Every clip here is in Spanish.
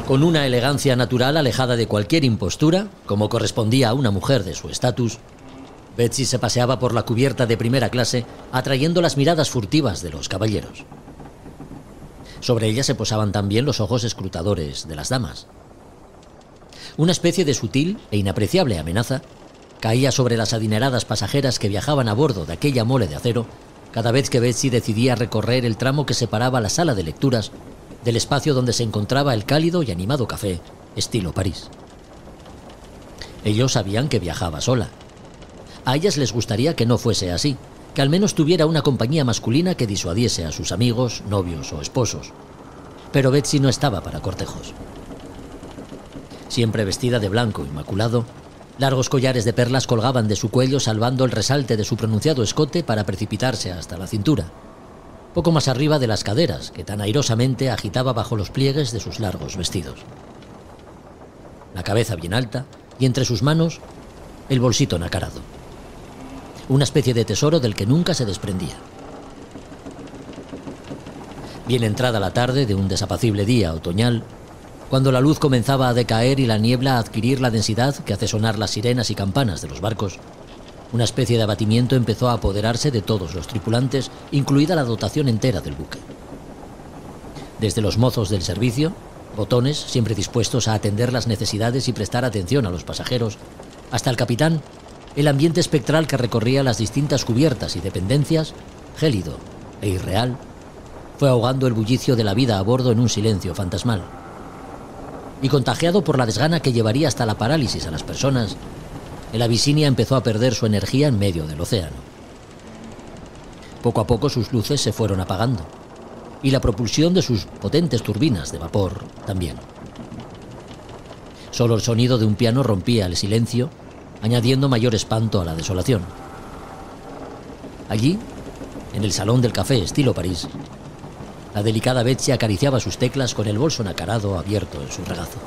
Con una elegancia natural alejada de cualquier impostura, como correspondía a una mujer de su estatus, Betsy se paseaba por la cubierta de primera clase, atrayendo las miradas furtivas de los caballeros. Sobre ella se posaban también los ojos escrutadores de las damas. Una especie de sutil e inapreciable amenaza caía sobre las adineradas pasajeras que viajaban a bordo de aquella mole de acero cada vez que Betsy decidía recorrer el tramo que separaba la sala de lecturas del espacio donde se encontraba el cálido y animado café estilo París. Ellos sabían que viajaba sola. A ellas les gustaría que no fuese así, que al menos tuviera una compañía masculina que disuadiese a sus amigos, novios o esposos. Pero Betsy no estaba para cortejos. Siempre vestida de blanco inmaculado, largos collares de perlas colgaban de su cuello salvando el resalte de su pronunciado escote para precipitarse hasta la cintura, poco más arriba de las caderas que tan airosamente agitaba bajo los pliegues de sus largos vestidos. La cabeza bien alta y entre sus manos el bolsito nacarado, una especie de tesoro del que nunca se desprendía. Bien entrada la tarde de un desapacible día otoñal, cuando la luz comenzaba a decaer y la niebla a adquirir la densidad que hace sonar las sirenas y campanas de los barcos, una especie de abatimiento empezó a apoderarse de todos los tripulantes, incluida la dotación entera del buque. Desde los mozos del servicio, botones siempre dispuestos a atender las necesidades y prestar atención a los pasajeros, hasta el capitán, el ambiente espectral que recorría las distintas cubiertas y dependencias, gélido e irreal, fue ahogando el bullicio de la vida a bordo en un silencio fantasmal. Y contagiado por la desgana que llevaría hasta la parálisis a las personas, el Abyssinia empezó a perder su energía en medio del océano. Poco a poco sus luces se fueron apagando, y la propulsión de sus potentes turbinas de vapor también. Solo el sonido de un piano rompía el silencio, añadiendo mayor espanto a la desolación. Allí, en el salón del café estilo París, la delicada Betsy acariciaba sus teclas con el bolso nacarado abierto en su regazo.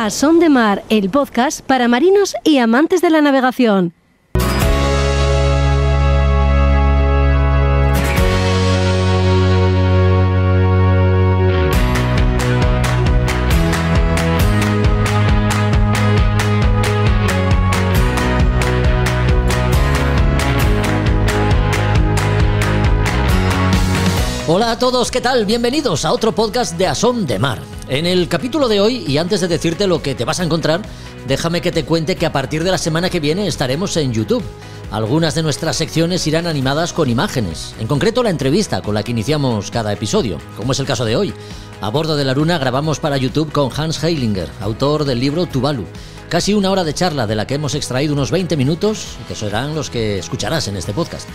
A Son de Mar, el podcast para marinos y amantes de la navegación. Hola a todos, ¿qué tal? Bienvenidos a otro podcast de A Son de Mar. En el capítulo de hoy, y antes de decirte lo que te vas a encontrar, déjame que te cuente que a partir de la semana que viene estaremos en YouTube. Algunas de nuestras secciones irán animadas con imágenes, en concreto la entrevista con la que iniciamos cada episodio, como es el caso de hoy. A bordo de la Luna grabamos para YouTube con Hans Heilinger, autor del libro Tuvalu. Casi una hora de charla de la que hemos extraído unos 20 minutos, que serán los que escucharás en este podcast.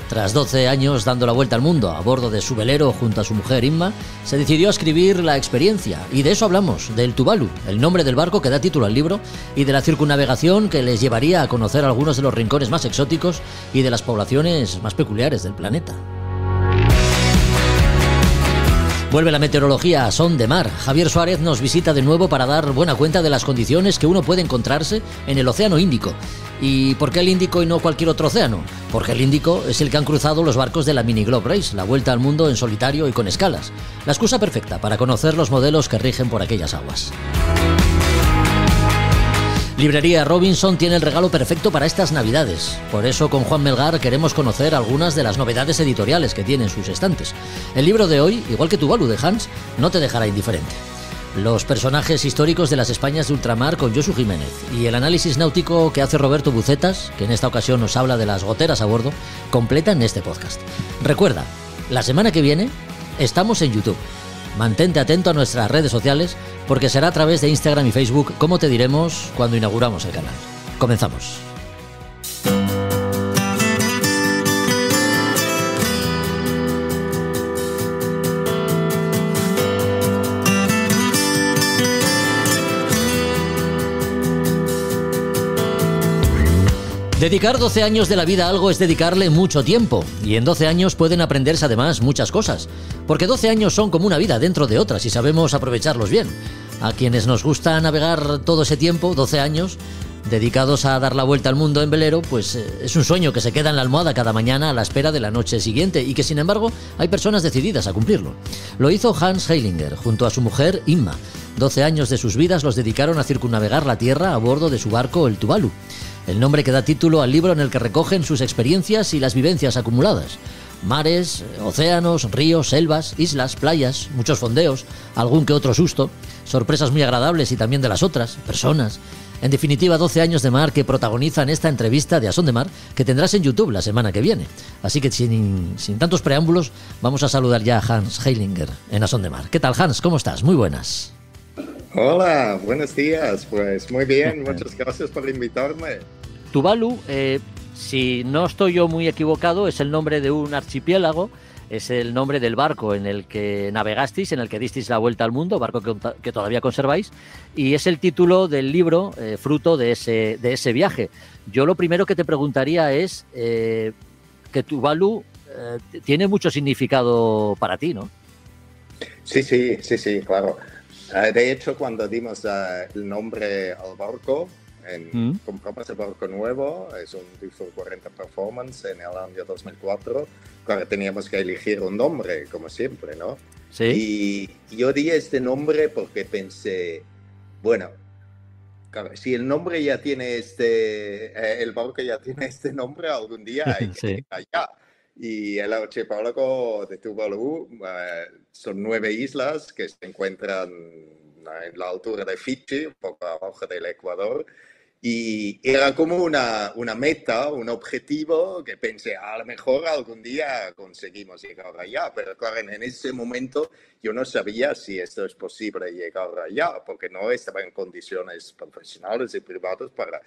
Tras 12 años dando la vuelta al mundo a bordo de su velero junto a su mujer Inma, se decidió a escribir la experiencia, y de eso hablamos, del Tuvalu, el nombre del barco que da título al libro, y de la circunnavegación que les llevaría a conocer algunos de los rincones más exóticos y de las poblaciones más peculiares del planeta. Vuelve la meteorología a Son de Mar. Javier Suárez nos visita de nuevo para dar buena cuenta de las condiciones que uno puede encontrarse en el Océano Índico. ¿Y por qué el Índico y no cualquier otro océano? Porque el Índico es el que han cruzado los barcos de la Mini Globe Race, la vuelta al mundo en solitario y con escalas. La excusa perfecta para conocer los modelos que rigen por aquellas aguas. Librería Robinson tiene el regalo perfecto para estas navidades. Por eso con Juan Melgar queremos conocer algunas de las novedades editoriales que tienen sus estantes. El libro de hoy, igual que Tuvalu de Hans, no te dejará indiferente. Los personajes históricos de las Españas de ultramar con Josu Jiménez y el análisis náutico que hace Roberto Bucetas, que en esta ocasión nos habla de las goteras a bordo, completan este podcast. Recuerda, la semana que viene estamos en YouTube. Mantente atento a nuestras redes sociales porque será a través de Instagram y Facebook como te diremos cuando inauguramos el canal. Comenzamos. Dedicar 12 años de la vida a algo es dedicarle mucho tiempo, y en 12 años pueden aprenderse además muchas cosas, porque 12 años son como una vida dentro de otra si sabemos aprovecharlos bien. A quienes nos gusta navegar todo ese tiempo, 12 años, dedicados a dar la vuelta al mundo en velero, pues es un sueño que se queda en la almohada cada mañana a la espera de la noche siguiente y que sin embargo hay personas decididas a cumplirlo. Lo hizo Hans Heilinger junto a su mujer Inma. 12 años de sus vidas los dedicaron a circunnavegar la Tierra a bordo de su barco el Tuvalu, el nombre que da título al libro en el que recogen sus experiencias y las vivencias acumuladas. Mares, océanos, ríos, selvas, islas, playas, muchos fondeos, algún que otro susto, sorpresas muy agradables y también de las otras, personas. En definitiva, 12 años de mar que protagonizan esta entrevista de A Son de Mar que tendrás en YouTube la semana que viene. Así que sin tantos preámbulos, vamos a saludar ya a Hans Heilinger en A Son de Mar. ¿Qué tal, Hans? ¿Cómo estás? Muy buenas. Hola, buenos días. Pues muy bien, muchas gracias por invitarme. Tuvalu, si no estoy yo muy equivocado, es el nombre de un archipiélago. Es el nombre del barco en el que navegasteis, en el que disteis la vuelta al mundo, barco que todavía conserváis, y es el título del libro fruto de ese viaje. Yo lo primero que te preguntaría es que Tuvalu tiene mucho significado para ti, ¿no? Sí, claro. De hecho, cuando dimos el nombre al barco, compramos el barco nuevo, es un Dufour 40 Performance en el año 2004. Claro, teníamos que elegir un nombre, como siempre, ¿no? Sí. Y yo di este nombre porque pensé, bueno, claro, si el nombre ya tiene el barco ya tiene este nombre, algún día hay que ir allá. Y el archipiélago de Tuvalu son 9 islas que se encuentran en la altura de Fiji, un poco abajo del Ecuador. Y era como una meta, un objetivo que pensé, a lo mejor algún día conseguimos llegar allá, pero claro, en ese momento yo no sabía si esto es posible llegar allá, porque no estaba en condiciones profesionales y privadas para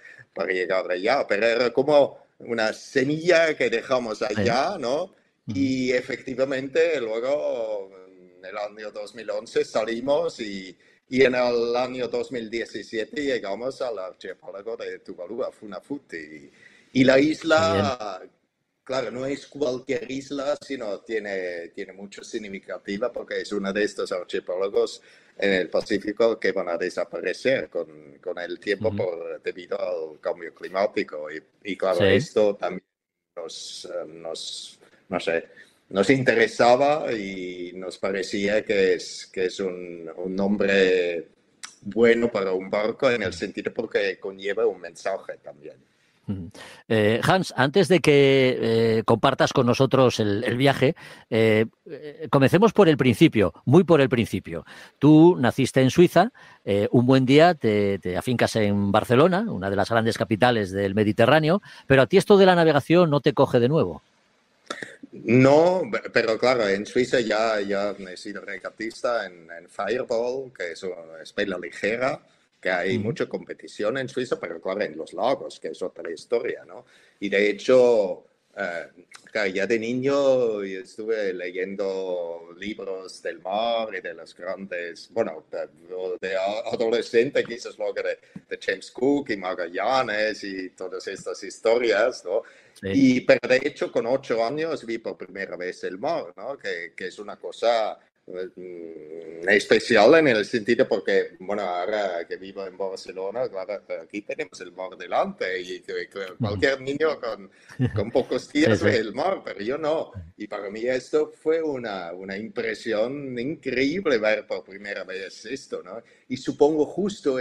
llegar allá, pero era como una semilla que dejamos allá, ¿no? Y efectivamente luego en el año 2011 salimos y en el año 2017 llegamos al archipiélago de Tuvalu, a Funafuti. Y la isla, claro, no es cualquier isla, sino tiene mucho significativo porque es uno de estos archipiélagos en el Pacífico que van a desaparecer con el tiempo debido al cambio climático. Y claro, esto también nos interesaba y nos parecía que es un nombre bueno para un barco en el sentido porque conlleva un mensaje también. Hans, antes de que compartas con nosotros el viaje, comencemos por el principio, muy por el principio. Tú naciste en Suiza, un buen día te afincas en Barcelona, una de las grandes capitales del Mediterráneo, pero a ti esto de la navegación no te coge de nuevo. No, pero claro, en Suiza ya he sido regatista en Fireball, que es una vela ligera, que hay mucha competición en Suiza, pero claro, en los lagos, que es otra historia, ¿no? Y de hecho, claro, ya de niño estuve leyendo libros del mar y de los grandes, bueno, de adolescente quizás luego de James Cook y Magallanes y todas estas historias, ¿no? Sí. Pero de hecho con 8 años vi por primera vez el mar, ¿no? Que es una cosa especial en el sentido porque, bueno, ahora que vivo en Barcelona, claro, aquí tenemos el mar delante y cualquier niño con pocos días ve el mar, pero yo no. Y para mí esto fue una impresión increíble ver por primera vez esto, ¿no? Y supongo justo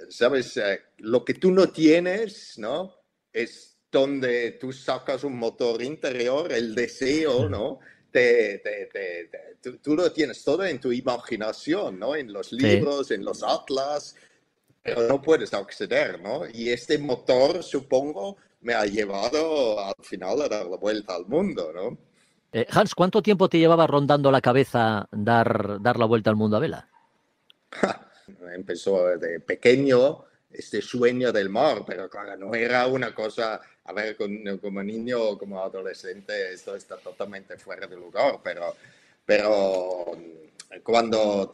¿sabes? Lo que tú no tienes, ¿no? Es donde tú sacas un motor interior, el deseo, ¿no? Tú lo tienes todo en tu imaginación, ¿no? En los libros, en los atlas, pero no puedes acceder, ¿no? Y este motor, supongo, me ha llevado al final a dar la vuelta al mundo, ¿no? Hans, ¿cuánto tiempo te llevaba rondando la cabeza dar la vuelta al mundo a vela? Empezó de pequeño este sueño del mar, pero claro, no era una cosa, a ver, como niño o como adolescente, esto está totalmente fuera de lugar, pero cuando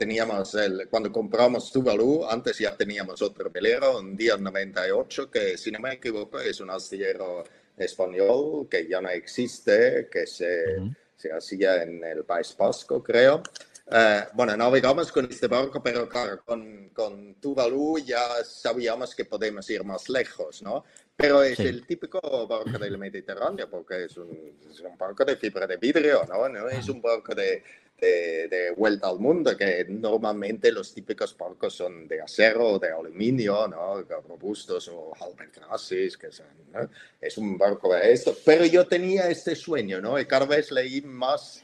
compramos Tuvalu, antes ya teníamos otro velero, un día 98, que si no me equivoco es un astillero español que ya no existe, que se hacía en el País Vasco, creo. Bueno, navegamos con este barco, pero claro, con Tuvalu ya sabíamos que podemos ir más lejos, ¿no? Pero es Sí, el típico barco del Mediterráneo, porque es un barco de fibra de vidrio, ¿no? No es un barco de vuelta al mundo, que normalmente los típicos barcos son de acero o de aluminio, ¿no? Robustos o Halberglasis, que son, ¿no? Es un barco de esto. Pero yo tenía este sueño, ¿no? Y cada vez leí más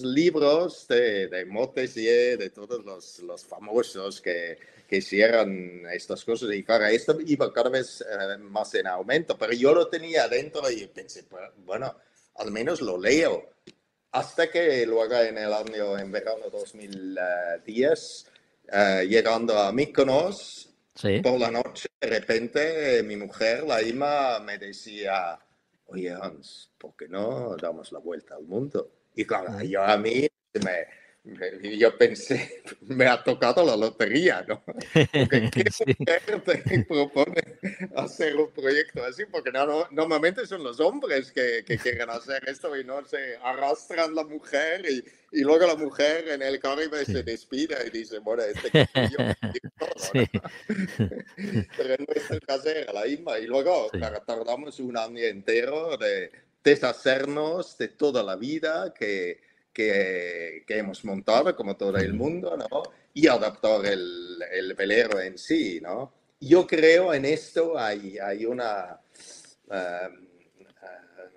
libros de Montessier, de todos los famosos que hicieran estas cosas. Y claro, esto iba cada vez más en aumento, pero yo lo tenía dentro y pensé, bueno, al menos lo leo. Hasta que luego en verano 2010, llegando a Mykonos, sí. por la noche, de repente mi mujer, la Ima, me decía, oye Hans, ¿por qué no damos la vuelta al mundo? Y claro, Mm. yo a mí yo pensé, me ha tocado la lotería, ¿no? Porque ¿qué Sí, mujer te propone hacer un proyecto así? Porque normalmente son los hombres que quieren hacer esto y no se arrastran la mujer y luego la mujer en el Caribe se sí. despide y dice, bueno, este capullo me dio todo, ¿no? Sí, Pero no es el caso era la misma. Y luego, sí. claro, tardamos un año entero de deshacernos de toda la vida que hemos montado, como todo el Ujú. mundo, ¿no? Y adaptar el velero en sí, ¿no? Yo creo en esto hay uh,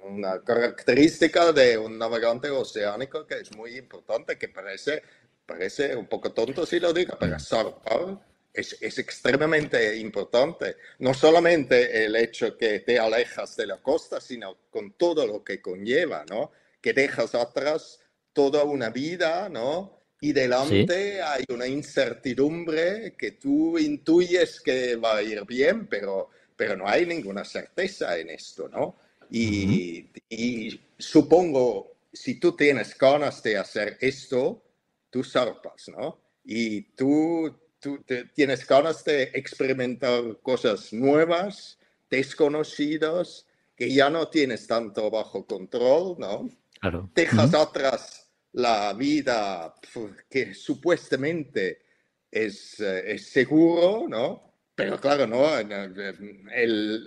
una característica de un navegante oceánico que es muy importante, que parece un poco tonto si lo digo, pero Mm. zarpar es extremadamente importante. No solamente el hecho que te alejas de la costa, sino con todo lo que conlleva, ¿no? Que dejas atrás toda una vida, ¿no? Y Sí. delante hay una incertidumbre que tú intuyes que va a ir bien, pero no hay ninguna certeza en esto, ¿no? Ujú. Y supongo, si tú tienes ganas de hacer esto, tú zarpas, ¿no? Y tú tienes ganas de experimentar cosas nuevas, desconocidas, que ya no tienes tanto bajo control, ¿no? Claro. Dejas Ujú. atrás la vida que supuestamente es seguro, ¿no? Pero claro, ¿no? El,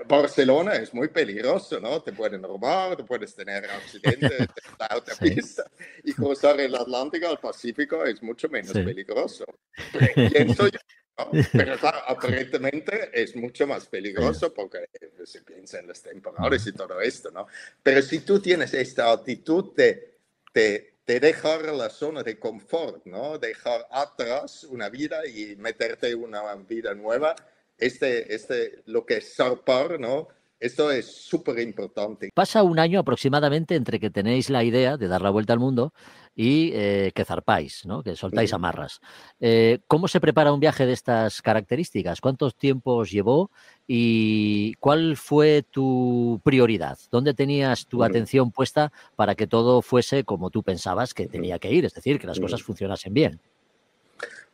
Barcelona es muy peligroso, ¿no? Te pueden robar, te puedes tener accidentes en la Sí, autopista y cruzar el Atlántico al Pacífico es mucho menos sí. peligroso. Pienso yo, ¿no? Pero claro, aparentemente es mucho más Sí. peligroso porque se piensa en los temporales Ujú. y todo esto, ¿no? Pero si tú tienes esta actitud de dejar la zona de confort, ¿no? Dejar atrás una vida y meterte en una vida nueva, lo que es zarpar, ¿no? Esto es súper importante. Pasa un año aproximadamente entre que tenéis la idea de dar la vuelta al mundo y que zarpáis, ¿no? Que soltáis amarras. ¿Cómo se prepara un viaje de estas características? ¿Cuántos tiempos llevó y cuál fue tu prioridad? ¿Dónde tenías tu atención puesta para que todo fuese como tú pensabas que tenía que ir? Es decir, que las cosas funcionasen bien.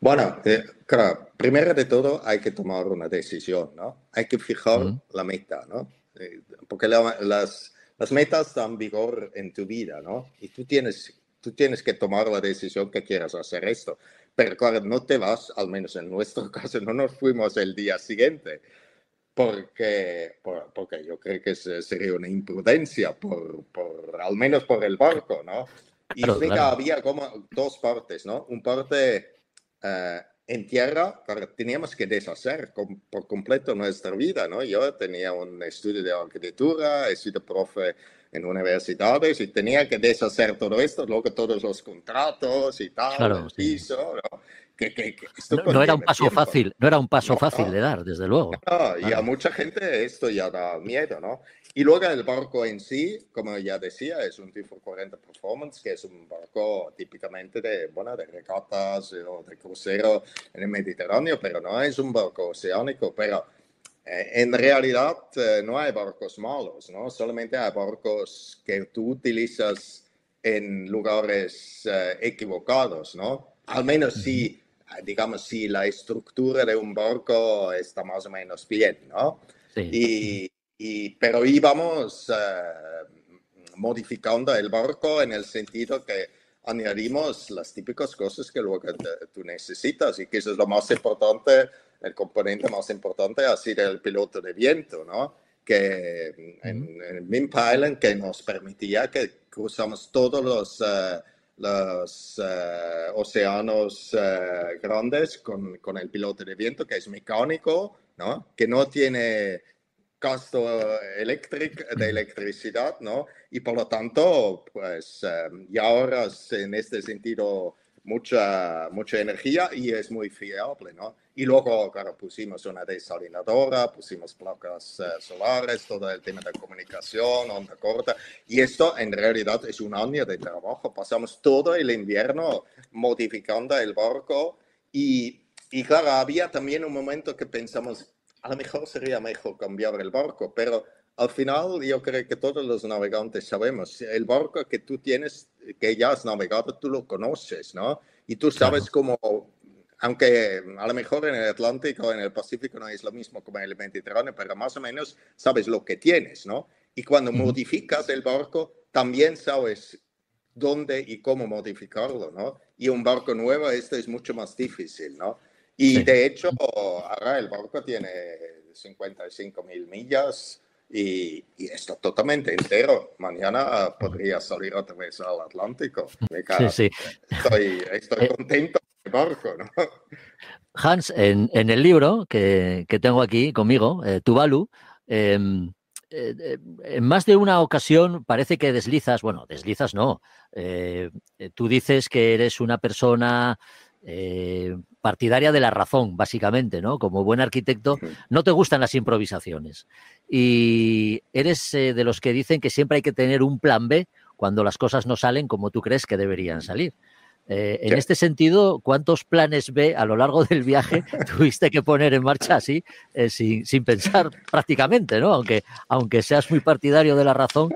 Bueno, claro, primero de todo hay que tomar una decisión, ¿no? Hay que fijar Mm. la meta, ¿no? Porque las metas dan vigor en tu vida, ¿no? Y tú tienes que tomar la decisión que quieras hacer esto. Pero claro, no te vas, al menos en nuestro caso, no nos fuimos el día siguiente, porque yo creo que sería una imprudencia, al menos por el barco, ¿no? Y Claro, explica, claro. había como dos partes, ¿no? Un parte en tierra, teníamos que deshacer por completo nuestra vida, ¿no? Yo tenía un estudio de arquitectura, he sido profe en universidades y tenía que deshacer todo esto, luego todos los contratos y tal, Claro, el sí. piso, ¿no? Que esto No, no era un conlleva paso tiempo. fácil, no era un paso No, fácil no, de dar, desde luego. no, y a Claro. mucha gente esto ya da miedo, ¿no? Y luego el barco en sí, como ya decía, es un tipo 40 Performance, que es un barco típicamente bueno, de regatas o de crucero en el Mediterráneo, pero no es un barco oceánico, pero en realidad no hay barcos malos, ¿no? Solamente hay barcos que tú utilizas en lugares equivocados, ¿no? Al menos Ujú. si, digamos, si la estructura de un barco está más o menos bien, ¿no? Sí. Pero íbamos modificando el barco en el sentido que añadimos las típicas cosas que luego tú necesitas y que eso es lo más importante, el componente más importante ha sido el piloto de viento, ¿no? Que en Mimp Island que nos permitía que cruzamos todos los océanos grandes con el piloto de viento que es mecánico, ¿no? Que no tiene gasto de electricidad, ¿no? Y por lo tanto, pues ya ahorras en este sentido mucha energía y es muy fiable, ¿no? Y luego, claro, pusimos una desalinadora, pusimos placas solares, todo el tema de comunicación, onda corta, y esto en realidad es un año de trabajo. Pasamos todo el invierno modificando el barco y claro, había también un momento que pensamos, a lo mejor sería mejor cambiar el barco, pero al final yo creo que todos los navegantes sabemos, el barco que tú tienes, que ya has navegado, tú lo conoces, ¿no? Y tú sabes cómo, aunque a lo mejor en el Atlántico o en el Pacífico no es lo mismo como en el Mediterráneo, pero más o menos sabes lo que tienes, ¿no? Y cuando modificas el barco, también sabes dónde y cómo modificarlo, ¿no? Y un barco nuevo, esto es mucho más difícil, ¿no? Y de hecho, ahora el barco tiene 55.000 millas y está totalmente entero. Mañana podría salir otra vez al Atlántico. Sí. Estoy contento con el barco, ¿no? Hans, en el libro que tengo aquí conmigo, Tuvalu, en más de una ocasión parece que deslizas no, tú dices que eres una persona partidaria de la razón, básicamente, ¿no? Como buen arquitecto, no te gustan las improvisaciones y eres de los que dicen que siempre hay que tener un plan B cuando las cosas no salen como tú crees que deberían salir. En este sentido, ¿cuántos planes B a lo largo del viaje tuviste que poner en marcha así, sin pensar prácticamente, ¿no? Aunque seas muy partidario de la razón,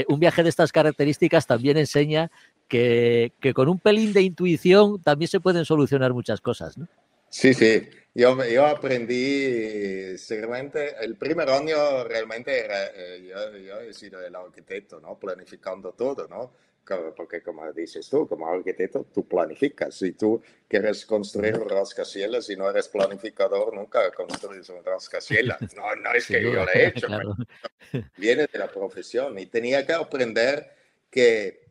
un viaje de estas características también enseña que con un pelín de intuición también se pueden solucionar muchas cosas, ¿no? Sí. Yo aprendí, seguramente, el primer año realmente yo he sido el arquitecto, ¿no? Planificando todo, ¿no? Porque como dices tú, como arquitecto, tú planificas. Si tú quieres construir un rascacielos y no eres planificador, nunca construyes un rascacielos. No es que yo lo he hecho, claro. Viene de la profesión y tenía que aprender que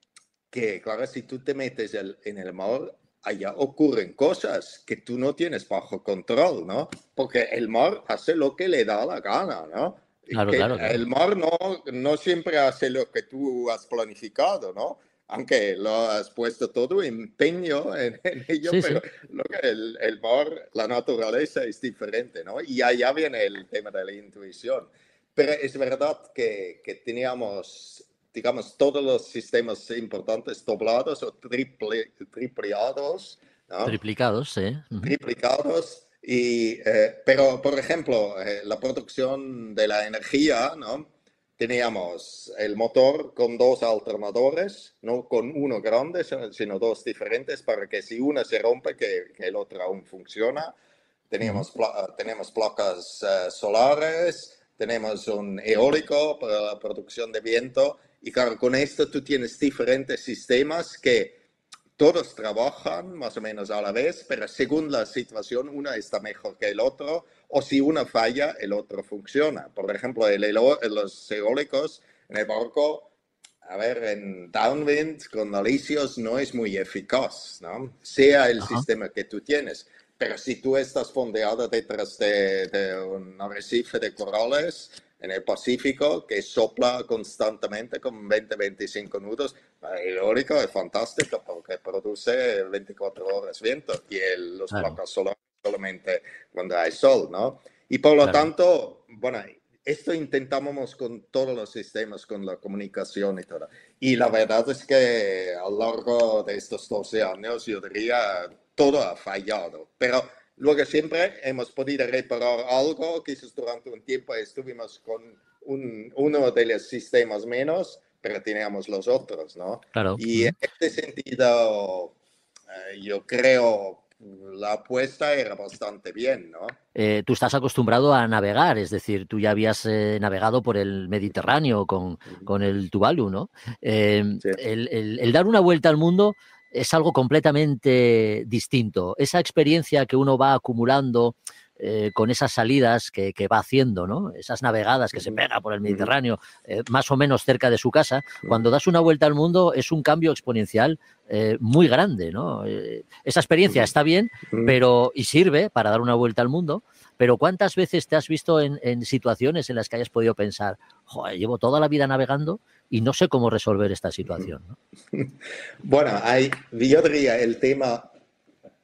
claro, si tú te metes en el mar, allá ocurren cosas que tú no tienes bajo control, ¿no? Porque el mar hace lo que le da la gana, ¿no? Claro. El mar no siempre hace lo que tú has planificado, ¿no? Aunque lo has puesto todo empeño en ello, pero el mar, la naturaleza es diferente, ¿no? Y allá viene el tema de la intuición. Pero es verdad que teníamos, digamos, todos los sistemas importantes doblados o triplicados, ¿no? Triplicados, sí. Triplicados. Pero, por ejemplo, la producción de la energía, ¿no? Teníamos el motor con dos alternadores, no con uno grande, sino dos diferentes, para que si una se rompe, que el otro aún funciona. Tenemos placas solares, tenemos un eólico para la producción de viento. Y claro, con esto tú tienes diferentes sistemas que todos trabajan más o menos a la vez, pero según la situación, una está mejor que el otro, o si una falla, el otro funciona. Por ejemplo, los eólicos en el barco, a ver, en downwind con alisios no es muy eficaz, ¿no? Sea el sistema que tú tienes. Pero si tú estás fondeado detrás de un arrecife de corales en el Pacífico que sopla constantemente con 20-25 nudos, el eólico es fantástico porque produce 24 horas viento y los placas solares solamente cuando hay sol, ¿no? Y por lo tanto, bueno, esto intentamos con todos los sistemas, con la comunicación y todo. Y la verdad es que a lo largo de estos 12 años, yo diría, todo ha fallado. Pero luego siempre hemos podido reparar algo. Quizás durante un tiempo estuvimos con uno de los sistemas menos, pero teníamos los otros, ¿no? Claro. Y en este sentido, yo creo la apuesta era bastante bien, ¿no? Tú estás acostumbrado a navegar, es decir, tú ya habías navegado por el Mediterráneo con el Tuvalu, ¿no? El dar una vuelta al mundo es algo completamente distinto. Esa experiencia que uno va acumulando con esas salidas que va haciendo, ¿no? Esas navegadas que se pega por el Mediterráneo, más o menos cerca de su casa, cuando das una vuelta al mundo es un cambio exponencial muy grande, ¿no? Esa experiencia está bien, pero y sirve para dar una vuelta al mundo, pero ¿cuántas veces te has visto en situaciones en las que hayas podido pensar, joder, llevo toda la vida navegando y no sé cómo resolver esta situación, ¿no? Bueno, yo diría el tema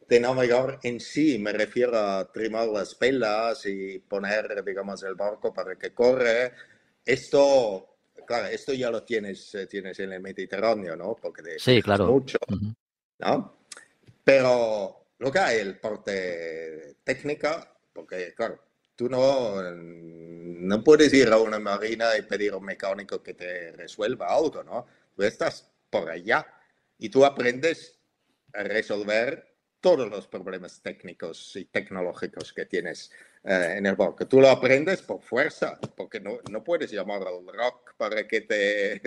de navegar en sí, me refiero a trimar las velas y poner, digamos, el barco para que corre. Esto, claro, esto ya lo tienes en el Mediterráneo, ¿no? Porque Sí, viajas claro. mucho, ¿no? Pero luego hay el parte técnica, porque, claro, tú no puedes ir a una marina y pedir a un mecánico que te resuelva algo, ¿no? Tú estás por allá y tú aprendes a resolver todos los problemas técnicos y tecnológicos que tienes en el barco. Tú lo aprendes por fuerza, porque no puedes llamar al rock para que te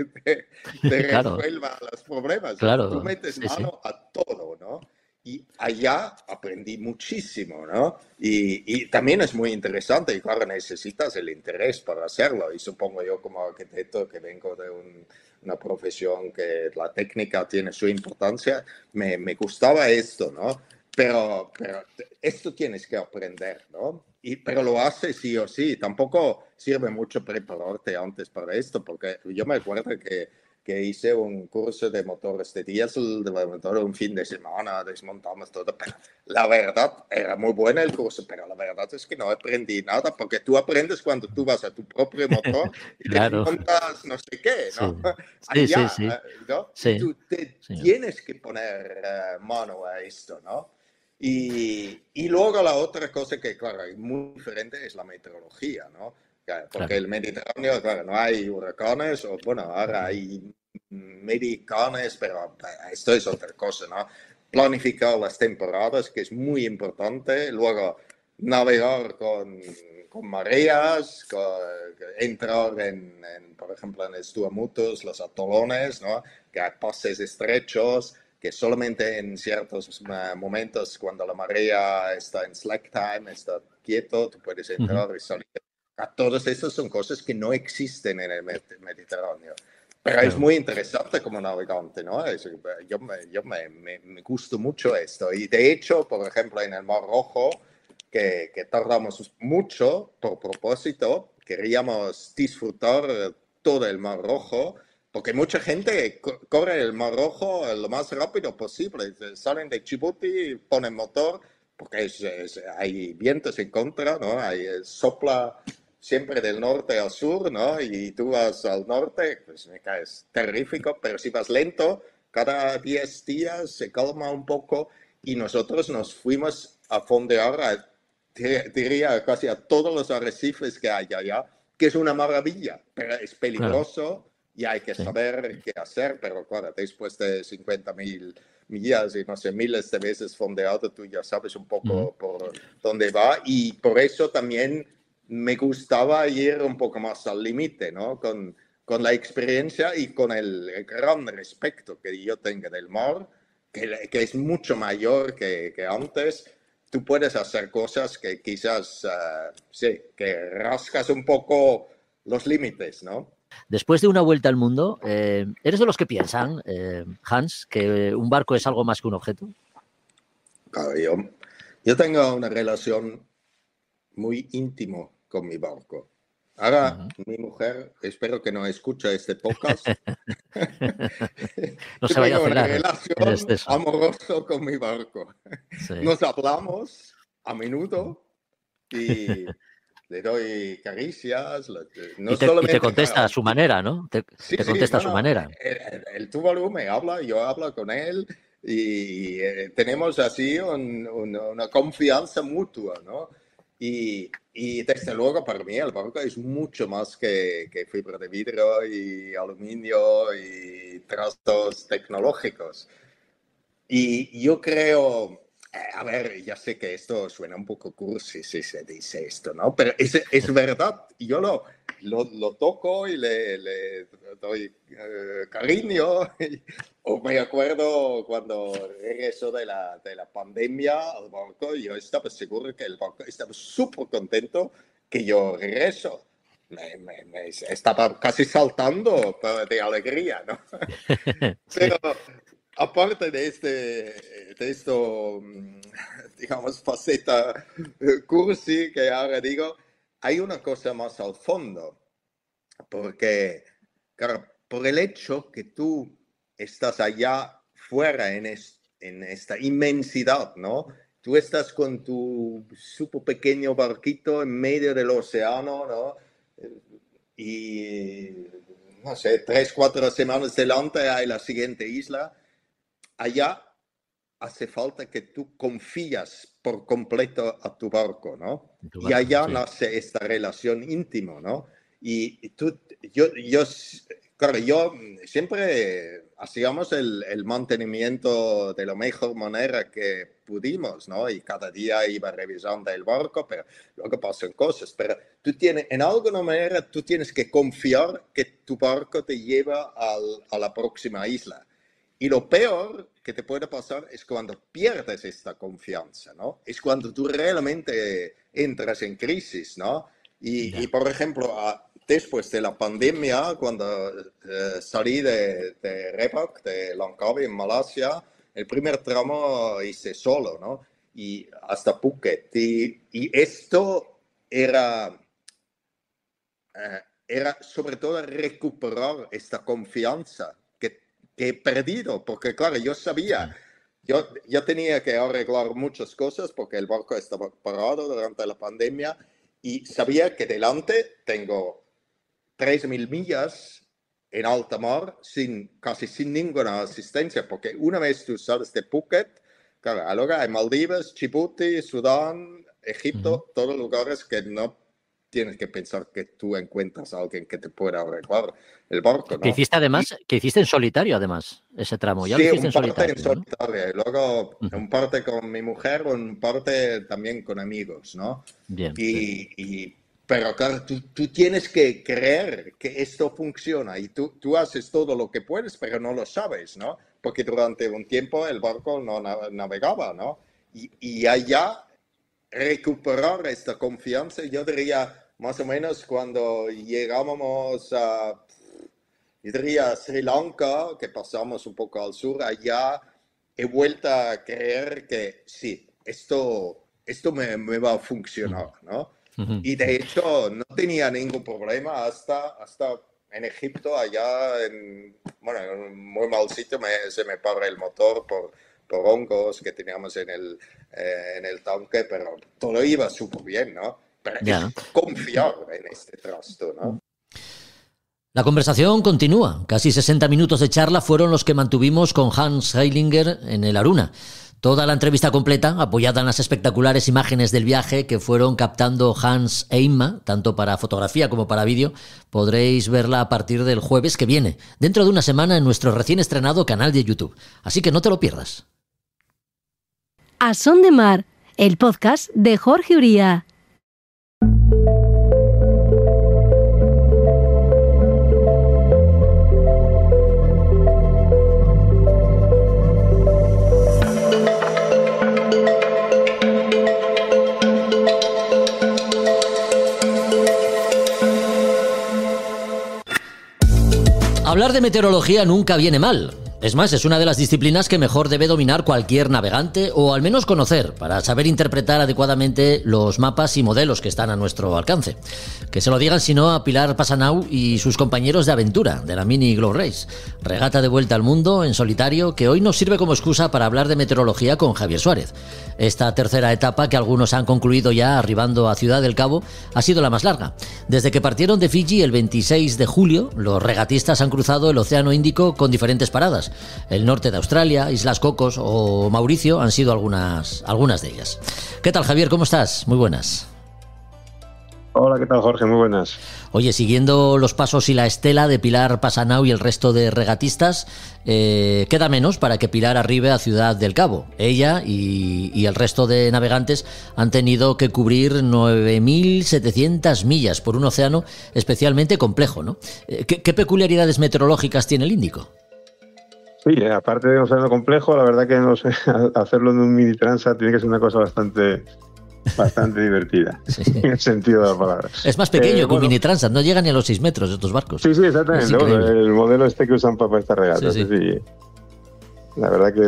Claro, resuelva los problemas. Tú claro, metes sí, sí. mano a todo, ¿no? Y allá aprendí muchísimo, ¿no? Y también es muy interesante y claro, necesitas el interés para hacerlo. Y supongo yo como arquitecto que vengo de una profesión que la técnica tiene su importancia, me gustaba esto, ¿no? Pero esto tienes que aprender, ¿no? Pero lo haces sí o sí. Tampoco sirve mucho prepararte antes para esto, porque yo me acuerdo que hice un curso de motores de diésel, de motor un fin de semana, desmontamos todo, pero la verdad era muy bueno el curso, pero la verdad es que no aprendí nada, porque tú aprendes cuando tú vas a tu propio motor y Claro. desmontas no sé qué, Sí, ¿no? sí, sí, Allá, sí. ¿no? Y Sí, tú te sí. tienes que poner mano a esto, ¿no? Y luego la otra cosa que, claro, es muy diferente es la meteorología, ¿no? Porque Claro. el Mediterráneo, claro, no hay huracanes, o bueno, ahora hay medicanes, pero esto es otra cosa, ¿no? Planificar las temporadas, que es muy importante, luego navegar con mareas, entrar por ejemplo, en los Tuamotus, los atolones, ¿no? Que hay pases estrechos, que solamente en ciertos momentos, cuando la marea está en slack time, está quieto, tú puedes entrar y salir. Todas estas son cosas que no existen en el Mediterráneo. Pero es Claro. muy interesante como navegante, ¿no? Me gusta mucho esto. Y de hecho, por ejemplo, en el Mar Rojo, que tardamos mucho por propósito, queríamos disfrutar todo el Mar Rojo, porque mucha gente corre el Mar Rojo lo más rápido posible. Salen de Djibouti, ponen motor, porque hay vientos en contra, ¿no? Sopla siempre del norte al sur, ¿no? Y tú vas al norte, pues me caes terrífico, pero si vas lento, cada 10 días se calma un poco y nosotros nos fuimos a fondear, diría, casi a todos los arrecifes que hay allá, que es una maravilla, pero es Claro. peligroso y hay que Sí. saber qué hacer, pero claro, después de 50.000 millas y no sé, miles de veces fondeado, tú ya sabes un Ujú. poco por dónde va y por eso también me gustaba ir un poco más al límite, ¿no? Con la experiencia y con el gran respeto que yo tengo del mar, que es mucho mayor que antes. Tú puedes hacer cosas que quizás, sí, que rascas un poco los límites, ¿no? Después de una vuelta al mundo, ¿eres de los que piensan, Hans, que un barco es algo más que un objeto? Claro, yo tengo una relación muy íntimo con mi barco. Ahora, Ujú. mi mujer, espero que no escuche este podcast. No Yo se vaya a tengo una cegar en relación exceso. amorosa con mi barco. Sí. Nos hablamos a menudo y le doy caricias, no Y te solamente, contesta a claro, su manera, ¿no? sí, Te sí, contesta a no, su no. manera. El Tuvalu me habla, yo hablo con él y tenemos así una confianza mutua, ¿no? Y desde luego para mí el barco es mucho más que fibra de vidrio y aluminio y trastos tecnológicos. Y yo creo, A ver, ya sé que esto suena un poco cursi si se dice esto, ¿no? Pero es verdad. Yo lo toco y le doy cariño. O me acuerdo cuando regresó de la pandemia al barco, yo estaba seguro que el barco estaba súper contento que yo regreso. Me estaba casi saltando de alegría, ¿no? Sí. Pero aparte de esto, digamos, faceta cursi que ahora digo, hay una cosa más al fondo, porque, claro, por el hecho que tú estás allá fuera en esta inmensidad, ¿no? Tú estás con tu súper pequeño barquito en medio del océano, ¿no? Y, no sé, 3, 4 semanas delante hay la siguiente isla. Allá hace falta que tú confías por completo a tu barco, ¿no? Tu Y barco, allá sí. nace esta relación íntima, ¿no? Y claro, yo siempre hacíamos el mantenimiento de la mejor manera que pudimos, ¿no? Y cada día iba revisando el barco, pero luego pasan cosas. Pero en alguna manera, tú tienes que confiar que tu barco te lleva a la próxima isla. Y lo peor que te puede pasar es cuando pierdes esta confianza, ¿no? Es cuando tú realmente entras en crisis, ¿no? Y por ejemplo, después de la pandemia, cuando salí de Repac, de Langkawi, en Malasia, el primer tramo hice solo, ¿no? Y hasta Phuket. Y esto era sobre todo recuperar esta confianza que he perdido, porque claro, yo sabía, yo tenía que arreglar muchas cosas porque el barco estaba parado durante la pandemia y sabía que delante tengo 3.000 millas en alta mar casi sin ninguna asistencia, porque una vez tú sales de Phuket, claro, luego hay Maldivas, Djibouti, Sudán, Egipto, todos lugares que no tienes que pensar que tú encuentras a alguien que te pueda arreglar el barco, ¿no? Que hiciste además, que hiciste en solitario además, ese tramo. Ya lo Sí, hiciste un en parte solitario, en ¿no? solitario, luego un parte con mi mujer, un parte también con amigos, ¿no? Bien, sí. Pero claro, tú tienes que creer que esto funciona y tú haces todo lo que puedes, pero no lo sabes, ¿no? Porque durante un tiempo el barco no navegaba, ¿no? Y allá recuperar esta confianza, yo diría más o menos cuando llegábamos yo diría Sri Lanka, que pasamos un poco al sur, allá he vuelto a creer que sí, esto me va a funcionar, ¿no? Y de hecho no tenía ningún problema hasta en Egipto, allá en un muy mal sitio, se me para el motor por hongos que teníamos en el tanque, pero todo iba súper bien, ¿no? Pero Ya. es confiar en este trasto, ¿no? La conversación continúa. Casi 60 minutos de charla fueron los que mantuvimos con Hans Heilinger en el Aruna. Toda la entrevista completa, apoyada en las espectaculares imágenes del viaje que fueron captando Hans e Inma, tanto para fotografía como para vídeo, podréis verla a partir del jueves que viene, dentro de una semana en nuestro recién estrenado canal de YouTube. Así que no te lo pierdas. A Son de Mar, el podcast de Jorge Uría. Hablar de meteorología nunca viene mal. Es más, es una de las disciplinas que mejor debe dominar cualquier navegante o al menos conocer para saber interpretar adecuadamente los mapas y modelos que están a nuestro alcance. Que se lo digan si no a Pilar Pasanau y sus compañeros de aventura de la Mini Glow Race, regata de vuelta al mundo en solitario que hoy nos sirve como excusa para hablar de meteorología con Javier Suárez. Esta tercera etapa, que algunos han concluido ya arribando a Ciudad del Cabo, ha sido la más larga. Desde que partieron de Fiji el 26 de julio, los regatistas han cruzado el Océano Índico con diferentes paradas. El norte de Australia, Islas Cocos o Mauricio han sido algunas de ellas. ¿Qué tal, Javier? ¿Cómo estás? Muy buenas. Hola, ¿qué tal, Jorge? Muy buenas. Oye, siguiendo los pasos y la estela de Pilar Passanau y el resto de regatistas, queda menos para que Pilar arribe a Ciudad del Cabo. Ella y el resto de navegantes han tenido que cubrir 9.700 millas por un océano especialmente complejo, ¿no? ¿Qué peculiaridades meteorológicas tiene el Índico? Sí, aparte de un océano complejo, la verdad que no sé, hacerlo en un mini transat tiene que ser una cosa bastante divertida, sí. En el sentido de la palabra. Es más pequeño que un mini transat, no llega ni a los 6 metros estos barcos. Sí, exactamente. Bueno, el modelo que usan para esta regata. Sí. La verdad que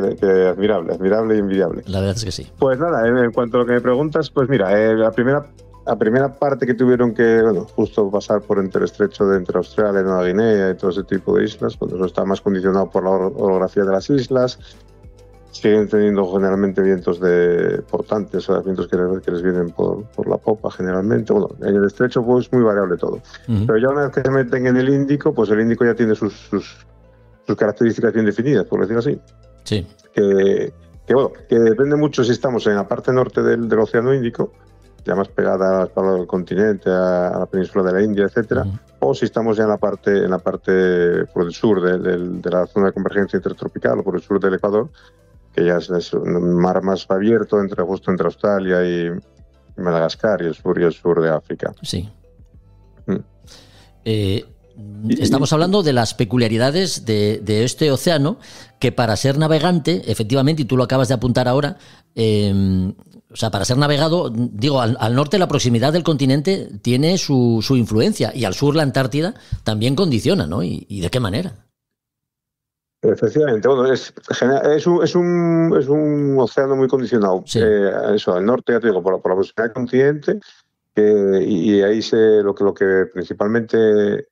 admirable y envidiable. La verdad es que sí. Pues nada, en cuanto a lo que me preguntas, pues mira, la primera parte que tuvieron que, justo pasar por entre el estrecho de entre Australia y Nueva Guinea y todo ese tipo de islas, pues eso está más condicionado por la orografía de las islas. Siguen teniendo generalmente vientos portantes, o sea, vientos que les vienen por la popa generalmente. Bueno, en el estrecho pues muy variable todo. Pero ya una vez que se meten en el Índico, pues el Índico ya tiene sus características bien definidas, por decirlo así. Sí. Que depende mucho si estamos en la parte norte del Océano Índico, ya más pegada al continente, a la península de la India, etcétera, o si estamos ya en la parte por el sur de la zona de convergencia intertropical o por el sur del Ecuador, que ya es un mar más abierto justo entre Australia y Madagascar y el sur de África. Sí. Estamos hablando de las peculiaridades de este océano, que para ser navegante, efectivamente, y tú lo acabas de apuntar ahora, o sea, para ser navegado, digo, al norte la proximidad del continente tiene su influencia, y al sur la Antártida también condiciona, ¿no? ¿Y de qué manera? Efectivamente, bueno, es un océano muy condicionado. Sí. Eso, al norte, ya te digo, por la proximidad del continente, y ahí lo que principalmente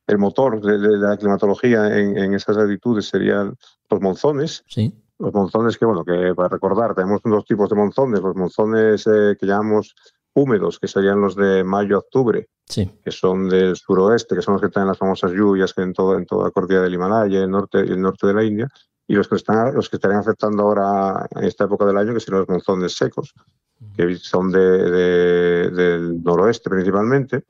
el motor de la climatología en esas latitudes serían los monzones. Sí. Los monzones que para recordar, tenemos dos tipos de monzones. Los monzones que llamamos húmedos, que serían los de mayo a octubre, sí, que son del suroeste, que son los que traen las famosas lluvias que en toda la cordillera del Himalaya y el norte de la India, y los que estarían afectando ahora en esta época del año, que son los monzones secos, que son del noreste principalmente,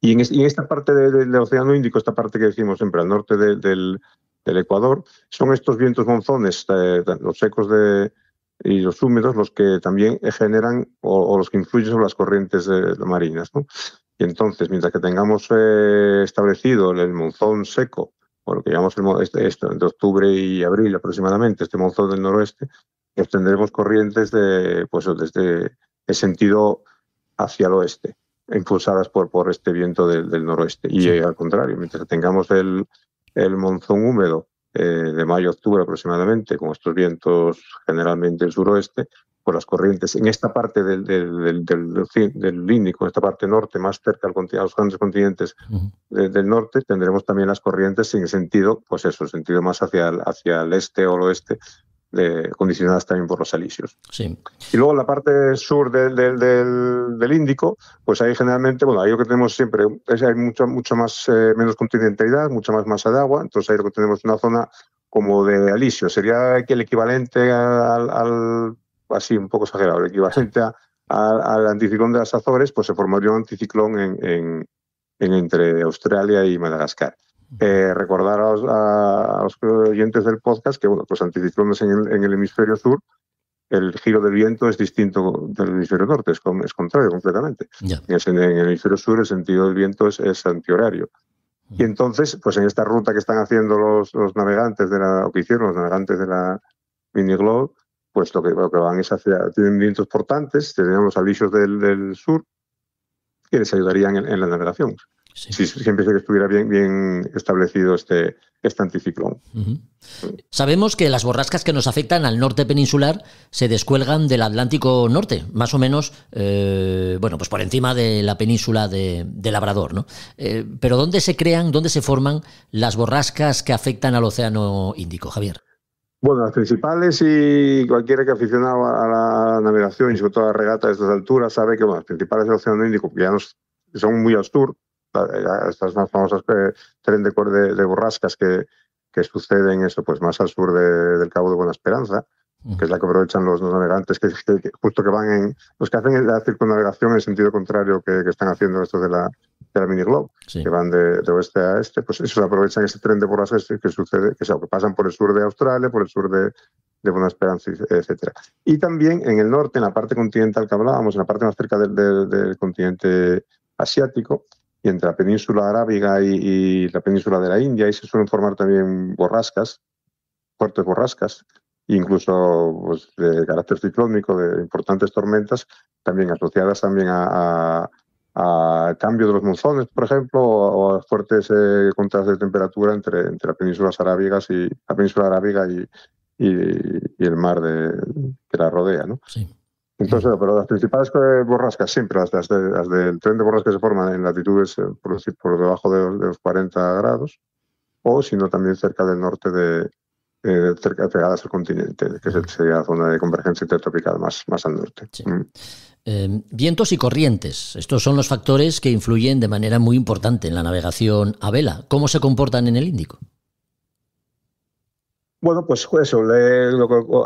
y en esta parte del Océano Índico, esta parte que decimos siempre al norte del Ecuador, son estos vientos monzones, los secos y los húmedos, los que también generan o los que influyen sobre las corrientes marinas, ¿no? Y entonces, mientras que tengamos establecido el monzón seco, o lo que llamamos de octubre y abril aproximadamente, este monzón del noroeste, tendremos corrientes desde el sentido hacia el oeste, impulsadas por este viento del noroeste. Y al contrario, mientras que tengamos el monzón húmedo de mayo a octubre aproximadamente, con estos vientos generalmente del suroeste, pues las corrientes en esta parte del Índico, en esta parte norte, más cerca a los grandes continentes del norte, tendremos también las corrientes en sentido, sentido más hacia el este o el oeste, condicionadas también por los alisios. Sí. Y luego en la parte sur del Índico, pues ahí generalmente, ahí lo que tenemos siempre es hay mucho más, menos continentalidad, mucha más masa de agua, entonces ahí lo que tenemos una zona como de alisio, sería el equivalente al así un poco exagerado, el equivalente al anticiclón de las Azores, pues se formaría un anticiclón entre Australia y Madagascar. Recordar a los oyentes del podcast que los anticiclones en el hemisferio sur, el giro del viento es distinto del hemisferio norte, es contrario completamente. Yeah. En el hemisferio sur el sentido del viento es antihorario. Y entonces, pues en esta ruta que están haciendo los navegantes o que hicieron los navegantes de la Mini Globe, pues lo que van es tienen vientos portantes, tienen los alisios del sur, que les ayudarían en la navegación. Sí. Siempre que estuviera bien establecido este anticiclón. Sabemos que las borrascas que nos afectan al norte peninsular se descuelgan del Atlántico Norte, más o menos, pues por encima de la península de Labrador, ¿no? Pero ¿dónde se crean, dónde se forman las borrascas que afectan al Océano Índico, Javier? Bueno, las principales, y cualquiera que aficionado a la navegación y sobre todo a la regata de estas alturas sabe que las principales del Océano Índico, que ya son muy al sur, estas más famosas tren de borrascas que suceden más al sur del Cabo de Buena Esperanza, que es la que aprovechan los navegantes que justo que van en los que hacen la circunnavegación en sentido contrario que están haciendo estos de la Mini Globe, que van de oeste a este, pues eso aprovechan ese tren de borrascas que sucede, que pasan por el sur de Australia, por el sur de Buena Esperanza, etcétera. Y también en el norte, en la parte continental que hablábamos, en la parte más cerca del continente asiático, y entre la península arábiga y la península de la India, ahí se suelen formar también borrascas, fuertes borrascas, incluso pues, de carácter ciclónico, de importantes tormentas, también asociadas también a cambio de los monzones, por ejemplo, o a fuertes contrastes de temperatura entre la península arábiga y el mar que la rodea, ¿no? Sí. Entonces, pero las principales borrascas siempre, las del tren de borrascas se forman en latitudes por debajo de los 40 grados, o si no también cerca del norte cerca pegadas al continente, que sería la zona de convergencia intertropical más al norte. Sí. Vientos y corrientes. Estos son los factores que influyen de manera muy importante en la navegación a vela. ¿Cómo se comportan en el Índico? Bueno, pues eso,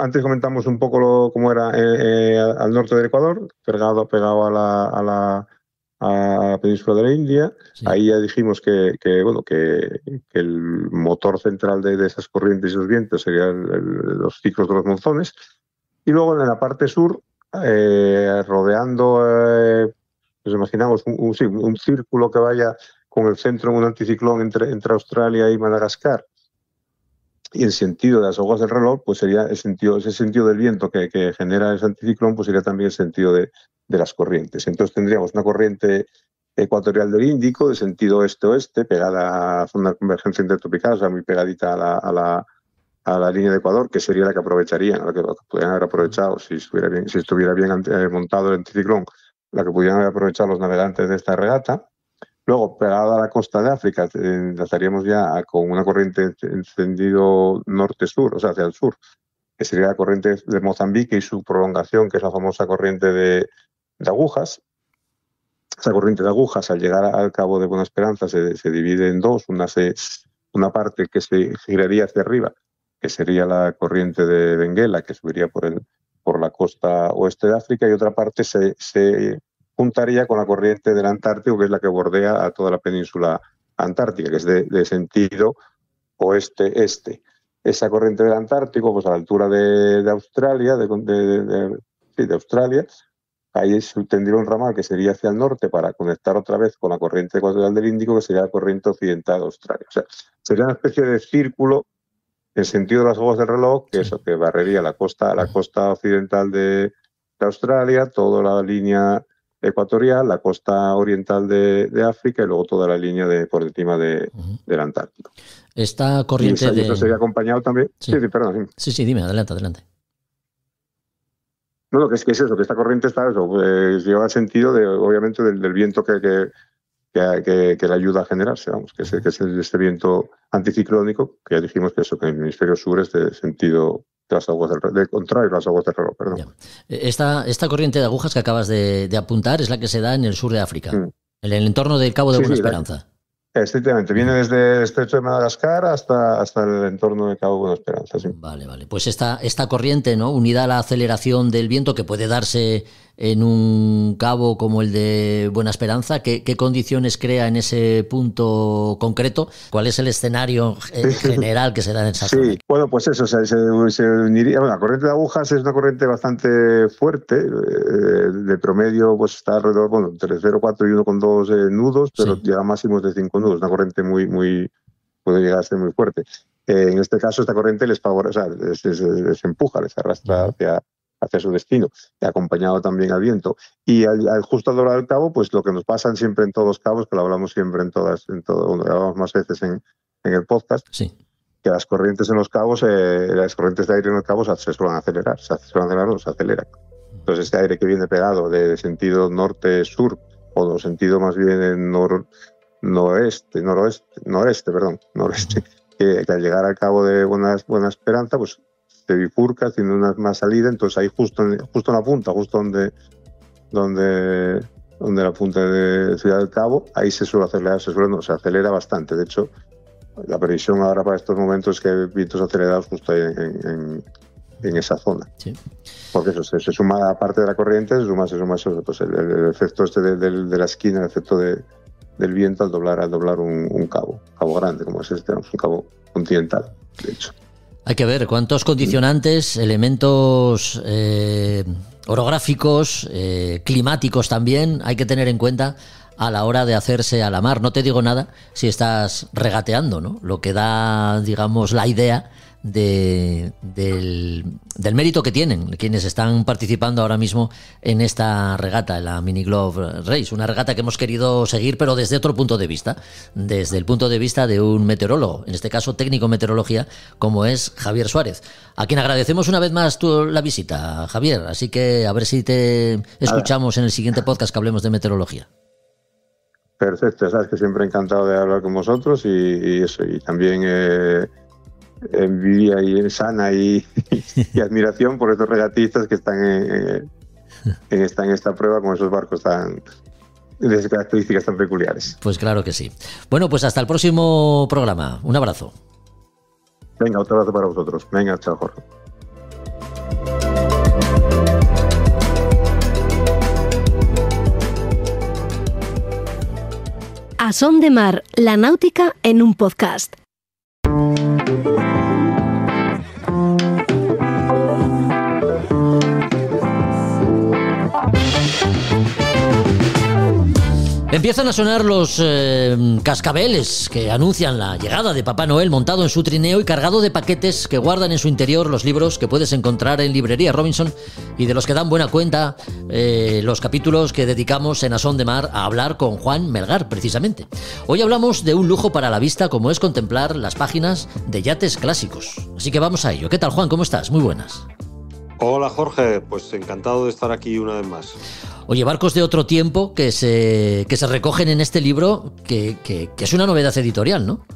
antes comentamos un poco cómo era al norte del Ecuador, pegado a la península de la India. Sí. Ahí ya dijimos que el motor central de esas corrientes y esos vientos serían los ciclos de los monzones. Y luego en la parte sur, rodeando, pues imaginamos un círculo que vaya con el centro en un anticiclón entre Australia y Madagascar, y el sentido de las aguas del reloj, pues sería ese sentido del viento que genera ese anticiclón, pues sería también el sentido de las corrientes. Entonces tendríamos una corriente ecuatorial del Índico de sentido este-oeste, pegada a zona de convergencia intertropical, o sea, muy pegadita a la línea de Ecuador, que sería la que aprovecharían, la que podrían haber aprovechado si estuviera bien montado el anticiclón, la que pudieran haber aprovechado los navegantes de esta regata. Luego, pegada a la costa de África, estaríamos ya con una corriente en sentido norte-sur, o sea, hacia el sur, que sería la corriente de Mozambique y su prolongación, que es la famosa corriente de agujas. Esa corriente de agujas, al llegar al Cabo de Buena Esperanza, se divide en dos. Una parte que se giraría hacia arriba, que sería la corriente de Benguela, que subiría por la costa oeste de África, y otra parte se juntaría con la corriente del Antártico, que es la que bordea a toda la península antártica, que es de sentido oeste-este. Esa corriente del Antártico, pues a la altura de Australia, de Australia, ahí tendría un ramal que sería hacia el norte para conectar otra vez con la corriente ecuatorial del Índico, que sería la corriente occidental de Australia. O sea, sería una especie de círculo en sentido de las aguas del reloj, que eso que barrería la costa occidental de Australia, toda la línea ecuatorial, la costa oriental de África y luego toda la línea por encima del Antártico. Esta corriente y eso sería acompañado también... Sí, perdón. Sí, dime, adelante. No, que es eso, que esta corriente lleva el sentido obviamente del viento que le ayuda a generarse, vamos, que es este viento anticiclónico, que ya dijimos que en el hemisferio sur es de sentido de las aguas del contrario, las aguas del reloj, perdón. Esta corriente de agujas que acabas de apuntar es la que se da en el sur de África, en el entorno del Cabo de Buena Esperanza. Exactamente, viene desde el estrecho de Madagascar hasta el entorno del Cabo de Buena Esperanza. Sí. Vale. Pues esta corriente, ¿no?, unida a la aceleración del viento que puede darse en un cabo como el de Buena Esperanza, ¿qué condiciones crea en ese punto concreto? ¿Cuál es el escenario general que se da en esa zona? Sí, bueno, pues eso, se uniría. Bueno, la corriente de agujas es una corriente bastante fuerte, de promedio pues está alrededor, entre 0,4 y 1,2 nudos, pero llega a máximos de 5 nudos, una corriente puede llegar a ser muy fuerte. En este caso, esta corriente les favorece, les empuja, les arrastra hacia su destino, acompañado también al viento. Y justo al doblar el cabo, pues lo que nos pasa siempre en todos los cabos, que lo hablamos siempre lo hablamos más veces en el podcast, que las corrientes en los cabos, las corrientes de aire en los cabos se suelen acelerar, se aceleran. Entonces este aire que viene pegado de sentido norte-sur, o de sentido más bien noreste, que al llegar al Cabo de Buena Esperanza, pues se bifurca, tiene una más salida, entonces ahí justo en la punta, justo donde la punta de Ciudad del Cabo, ahí se se acelera bastante. De hecho, la previsión ahora para estos momentos es que hay vientos acelerados justo ahí en esa zona. Sí. Porque eso se suma, aparte de la corriente, se suma eso, pues el efecto este de la esquina, el efecto del viento al doblar un cabo grande, como es este, un cabo continental, de hecho. Hay que ver cuántos condicionantes, elementos orográficos, climáticos también hay que tener en cuenta a la hora de hacerse a la mar. No te digo nada si estás regateando, ¿no? Lo que da, digamos, la idea del mérito que tienen quienes están participando ahora mismo en esta regata, en la Mini Globe Race, una regata que hemos querido seguir pero desde otro punto de vista, desde el punto de vista de un meteorólogo, en este caso técnico en meteorología, como es Javier Suárez, a quien agradecemos una vez más la visita, Javier, así que a ver si te escuchamos en el siguiente podcast que hablemos de meteorología. Perfecto, sabes que siempre encantado de hablar con vosotros y eso, y también envidia y sana y admiración por estos regatistas que están en esta prueba con esos barcos de esas características tan peculiares. Pues claro que sí. Bueno, pues hasta el próximo programa. Un abrazo. Venga, otro abrazo para vosotros. Venga, chao, Jorge. A Son de Mar, la náutica en un podcast. Empiezan a sonar los cascabeles que anuncian la llegada de Papá Noel montado en su trineo y cargado de paquetes que guardan en su interior los libros que puedes encontrar en Librería Robinson y de los que dan buena cuenta los capítulos que dedicamos en A Son de Mar a hablar con Juan Melgar, precisamente. Hoy hablamos de un lujo para la vista como es contemplar las páginas de yates clásicos. Así que vamos a ello. ¿Qué tal, Juan? ¿Cómo estás? Muy buenas. Hola, Jorge. Pues encantado de estar aquí una vez más. Oye, barcos de otro tiempo que se recogen en este libro, que es una novedad editorial, ¿no?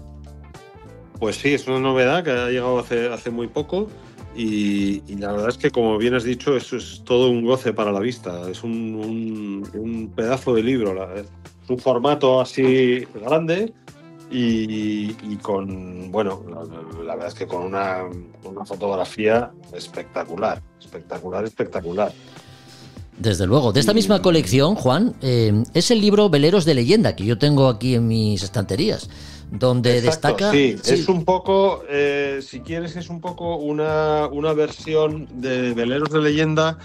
Pues sí, es una novedad que ha llegado hace muy poco y la verdad es que, como bien has dicho, eso es todo un goce para la vista. Es un pedazo de libro, es un formato así grande y con, bueno, la verdad es que con una fotografía espectacular. Desde luego. De esta misma colección, Juan, es el libro Veleros de Leyenda, que yo tengo aquí en mis estanterías, donde exacto, destaca... Sí, es un poco, si quieres, es un poco una versión de Veleros de Leyenda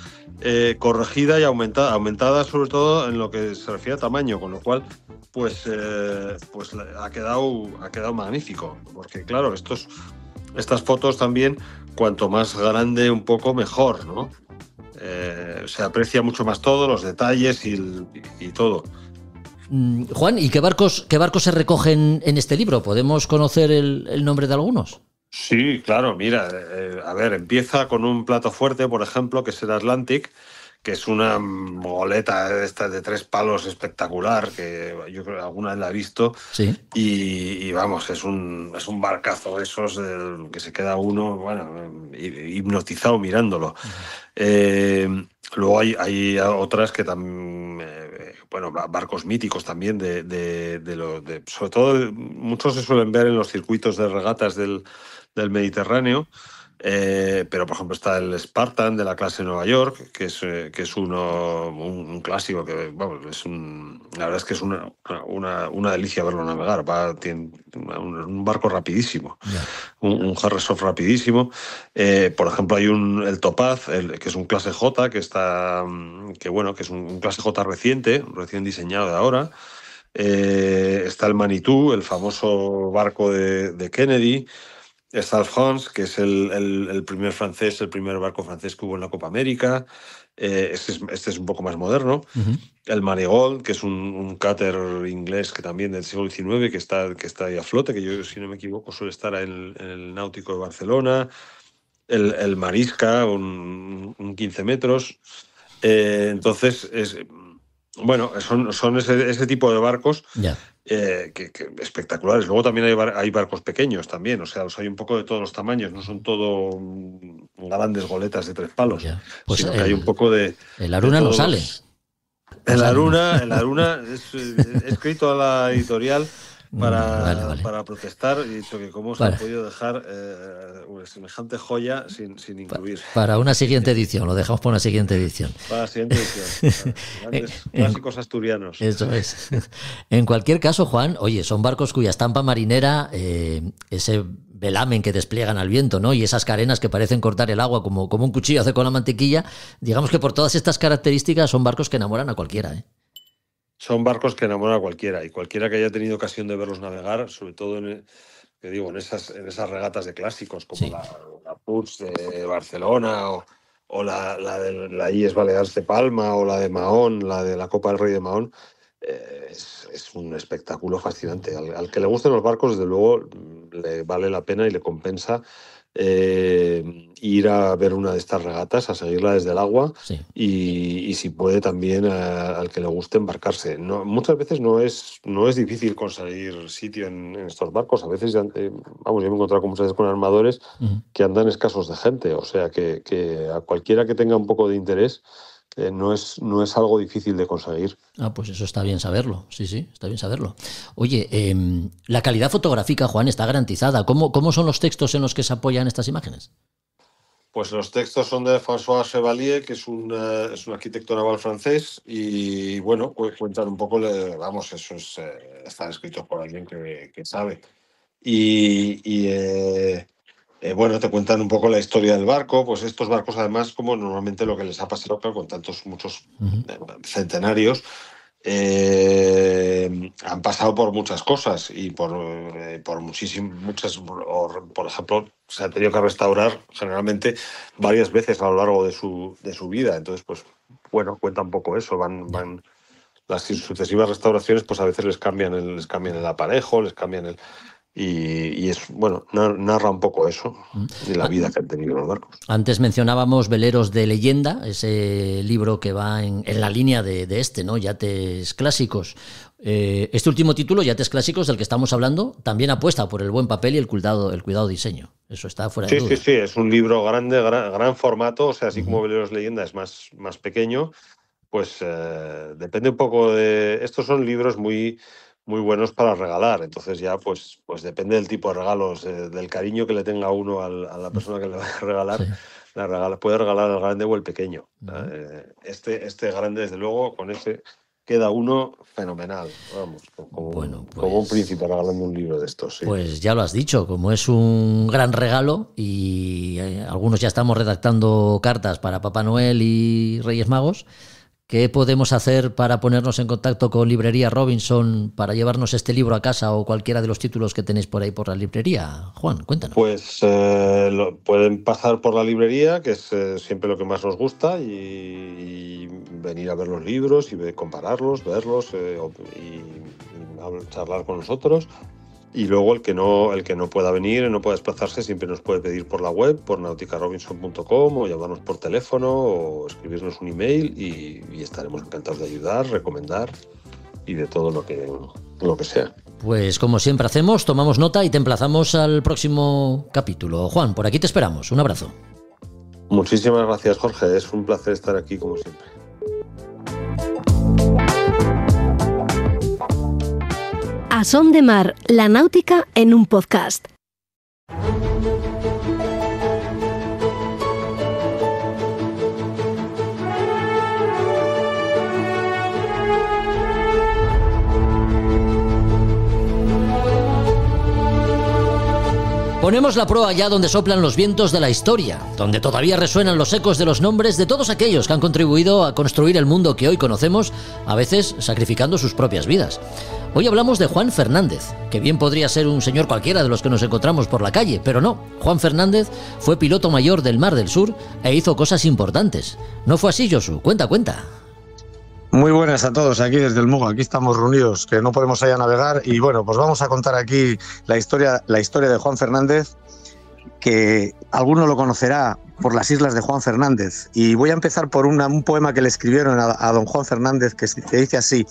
corregida y aumentada sobre todo en lo que se refiere a tamaño, con lo cual, pues ha quedado magnífico, porque claro, estas fotos también, cuanto más grande un poco, mejor, ¿no? Se aprecia mucho más todo, los detalles y todo. Juan, ¿y qué barcos se recogen en este libro? ¿Podemos conocer el nombre de algunos? Sí, claro, mira, a ver, empieza con un plato fuerte, por ejemplo, que es el Atlantic, que es una goleta de estas de 3 palos espectacular, que yo creo que alguna vez la he visto. Sí. Y vamos, es un barcazo de esos que se queda uno, bueno, hipnotizado mirándolo. Luego hay otras que también, bueno, barcos míticos también sobre todo muchos se suelen ver en los circuitos de regatas del Mediterráneo. Pero por ejemplo está el Spartan de la clase Nueva York, que es un clásico que, bueno, la verdad es que es una delicia verlo navegar. Tiene un barco rapidísimo, yeah. un Harrison rapidísimo. Por ejemplo hay el Topaz, que es un clase J, que es un clase J recién diseñado de ahora. Está el Manitou, el famoso barco de Kennedy. Está el France, que es el primer barco francés que hubo en la Copa América. Este es un poco más moderno. Uh-huh. El Marigold, que es un cúter inglés que también del siglo XIX, que está ahí a flote, que yo, si no me equivoco, suele estar en el Náutico de Barcelona. El Marisca, un 15 metros. Entonces, bueno, son ese tipo de barcos. Yeah. Que espectaculares. Luego también hay barcos pequeños también, o sea, hay un poco de todos los tamaños, no son todo grandes goletas de 3 palos, pues sino que hay un poco de... El Aruna no sale. El Aruna he escrito a la editorial para protestar. Y he dicho que cómo se ha podido dejar semejante joya sin incluir. Para una siguiente edición, lo dejamos para una siguiente edición. Para la siguiente edición. Grandes clásicos asturianos. Eso es. En cualquier caso, Juan, oye, son barcos cuya estampa marinera, ese velamen que despliegan al viento, ¿no? Y esas carenas que parecen cortar el agua como un cuchillo hace con la mantequilla, digamos que por todas estas características son barcos que enamoran a cualquiera, ¿eh? Son barcos que enamoran a cualquiera, y cualquiera que haya tenido ocasión de verlos navegar, sobre todo en esas regatas de clásicos, como la Puig de Barcelona o la de la IES Balears de Palma o la de Mahón, la de la Copa del Rey de Mahón. Es un espectáculo fascinante. Al que le gusten los barcos, desde luego, le vale la pena y le compensa ir a ver una de estas regatas, a seguirla desde el agua, y si puede también al que le guste embarcarse. Muchas veces no es difícil conseguir sitio en estos barcos. A veces, yo me he encontrado muchas veces con armadores que andan escasos de gente, o sea que a cualquiera que tenga un poco de interés, no es algo difícil de conseguir. Pues eso está bien saberlo. Sí, está bien saberlo. Oye, la calidad fotográfica, Juan, está garantizada. ¿Cómo son los textos en los que se apoyan estas imágenes? Pues los textos son de François Chevalier, que es un arquitecto naval francés, y bueno, pues cuentan un poco, eso está escrito por alguien que sabe. Bueno, te cuentan un poco la historia del barco. Pues estos barcos, además, como normalmente lo que les ha pasado con muchos centenarios, han pasado por muchas cosas y por muchas. Por ejemplo, se ha tenido que restaurar generalmente varias veces a lo largo de su vida. Entonces, pues bueno, cuenta un poco eso. Van las sucesivas restauraciones, pues a veces les cambian el aparejo, les cambian el. Y es, bueno, narra un poco eso de la vida que han tenido los barcos. Antes mencionábamos Veleros de Leyenda, ese libro que va en la línea de este, ¿no? Yates Clásicos. Este último título, Yates Clásicos, del que estamos hablando, también apuesta por el buen papel y el cuidado diseño. Eso está fuera de duda. Sí, es un libro grande, gran formato, o sea, así como Veleros de Leyenda es más pequeño, pues depende un poco de. Estos son libros muy buenos para regalar, entonces ya pues depende del tipo de regalos, del cariño que le tenga uno a la persona que le va a regalar, puede regalar el grande o el pequeño. Este grande, desde luego, con ese queda uno fenomenal, vamos, como un príncipe regalando un libro de estos. Sí. Pues ya lo has dicho, como es un gran regalo y algunos ya estamos redactando cartas para Papá Noel y Reyes Magos, ¿qué podemos hacer para ponernos en contacto con Librería Robinson para llevarnos este libro a casa o cualquiera de los títulos que tenéis por ahí por la librería? Juan, cuéntanos. Pues pueden pasar por la librería, que es siempre lo que más nos gusta, y venir a ver los libros y compararlos, verlos y charlar con nosotros. Y luego el que no pueda venir, no pueda desplazarse, siempre nos puede pedir por la web, por nauticarobinson.com, o llamarnos por teléfono o escribirnos un email, y estaremos encantados de ayudar, recomendar y de todo lo que sea. Pues como siempre hacemos, tomamos nota y te emplazamos al próximo capítulo. Juan, por aquí te esperamos. Un abrazo. Muchísimas gracias, Jorge. Es un placer estar aquí como siempre. A Son de Mar, la náutica en un podcast. Ponemos la proa allá donde soplan los vientos de la historia, donde todavía resuenan los ecos de los nombres de todos aquellos que han contribuido a construir el mundo que hoy conocemos, a veces sacrificando sus propias vidas. Hoy hablamos de Juan Fernández, que bien podría ser un señor cualquiera de los que nos encontramos por la calle, pero no. Juan Fernández fue piloto mayor del Mar del Sur e hizo cosas importantes. ¿No fue así, Josu? Cuenta. Muy buenas a todos, aquí desde el Mugo, aquí estamos reunidos, que no podemos ir a navegar, y bueno, pues vamos a contar aquí la historia de Juan Fernández, que alguno lo conocerá por las Islas de Juan Fernández, y voy a empezar por un poema que le escribieron a don Juan Fernández, que dice así: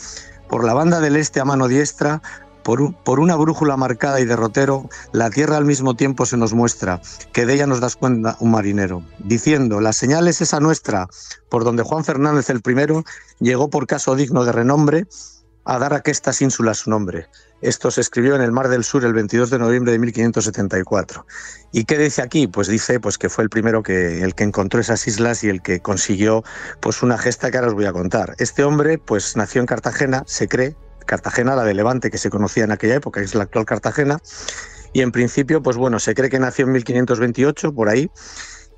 por la banda del este a mano diestra, por una brújula marcada y derrotero, la tierra al mismo tiempo se nos muestra, que de ella nos das cuenta un marinero, diciendo, la señal es esa nuestra, por donde Juan Fernández el primero llegó por caso digno de renombre a dar a aquestas ínsulas su nombre. Esto se escribió en el Mar del Sur el 22 de noviembre de 1574. ¿Y qué dice aquí? Pues dice pues, que fue el primero el que encontró esas islas y el que consiguió pues, una gesta que ahora os voy a contar. Este hombre pues, nació en Cartagena, se cree, Cartagena, la de Levante, que se conocía en aquella época, que es la actual Cartagena, y en principio, pues bueno, se cree que nació en 1528, por ahí.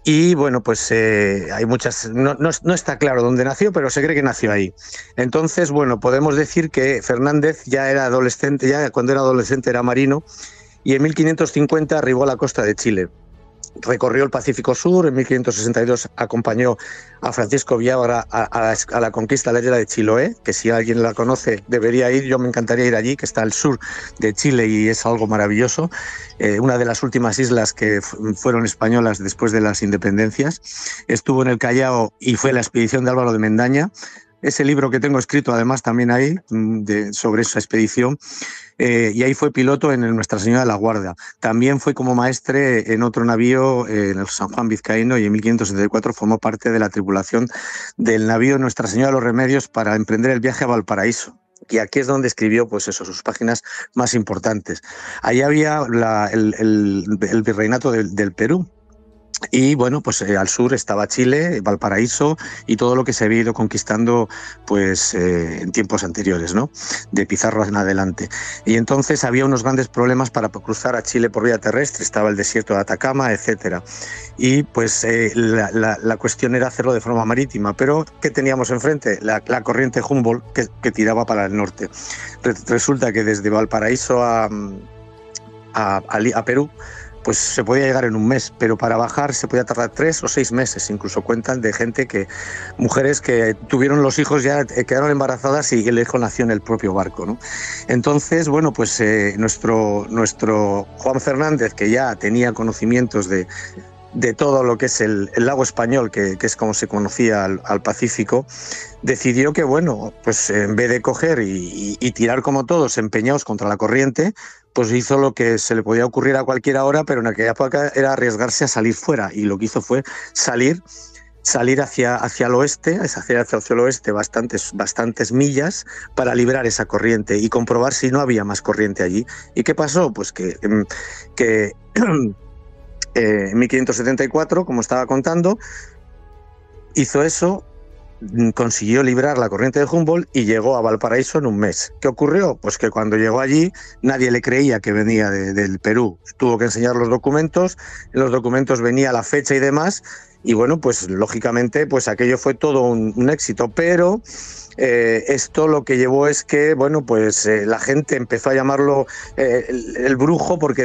Y bueno, pues hay muchas, no está claro dónde nació, pero se cree que nació ahí. Entonces, bueno, podemos decir que Fernández ya era adolescente, ya cuando era adolescente era marino, y en 1550 arribó a la costa de Chile. Recorrió el Pacífico Sur, en 1562 acompañó a Francisco Villagra a la conquista de la isla de Chiloé, que si alguien la conoce debería ir, yo me encantaría ir allí, que está al sur de Chile y es algo maravilloso, una de las últimas islas que fueron españolas después de las independencias. Estuvo en el Callao y fue la expedición de Álvaro de Mendaña. Ese libro que tengo escrito además también ahí sobre esa expedición. Y ahí fue piloto en el Nuestra Señora de la Guarda. También fue como maestre en otro navío, en el San Juan Vizcaíno, y en 1574 formó parte de la tripulación del navío Nuestra Señora de los Remedios para emprender el viaje a Valparaíso. Y aquí es donde escribió pues eso, sus páginas más importantes. Ahí había el virreinato del Perú. Y bueno, pues al sur estaba Chile, Valparaíso y todo lo que se había ido conquistando pues en tiempos anteriores, ¿no? De Pizarro en adelante. Y entonces había unos grandes problemas para cruzar a Chile por vía terrestre, estaba el desierto de Atacama, etcétera. Y pues la cuestión era hacerlo de forma marítima, pero ¿qué teníamos enfrente? La corriente Humboldt que tiraba para el norte. Resulta que desde Valparaíso a Perú pues se podía llegar en un mes, pero para bajar se podía tardar 3 o 6 meses. Incluso cuentan de mujeres que tuvieron los hijos, ya quedaron embarazadas y el hijo nació en el propio barco, ¿no? Entonces, bueno, pues nuestro Juan Fernández, que ya tenía conocimientos de todo lo que es el lago español, que es como se conocía al Pacífico, decidió que, bueno, pues en vez de coger y tirar como todos empeñados contra la corriente, pues hizo lo que se le podía ocurrir a cualquier hora, pero en aquella época era arriesgarse a salir fuera, y lo que hizo fue salir hacia el oeste, hacia el oeste bastantes millas para liberar esa corriente y comprobar si no había más corriente allí. ¿Y qué pasó? Pues que en 1574, como estaba contando, hizo eso, consiguió librar la corriente de Humboldt y llegó a Valparaíso en un mes. ¿Qué ocurrió? Pues que cuando llegó allí nadie le creía que venía del Perú. Tuvo que enseñar los documentos, en los documentos venía la fecha y demás, y bueno, pues lógicamente pues aquello fue todo un éxito, pero esto lo que llevó es que, bueno, pues la gente empezó a llamarlo el brujo, porque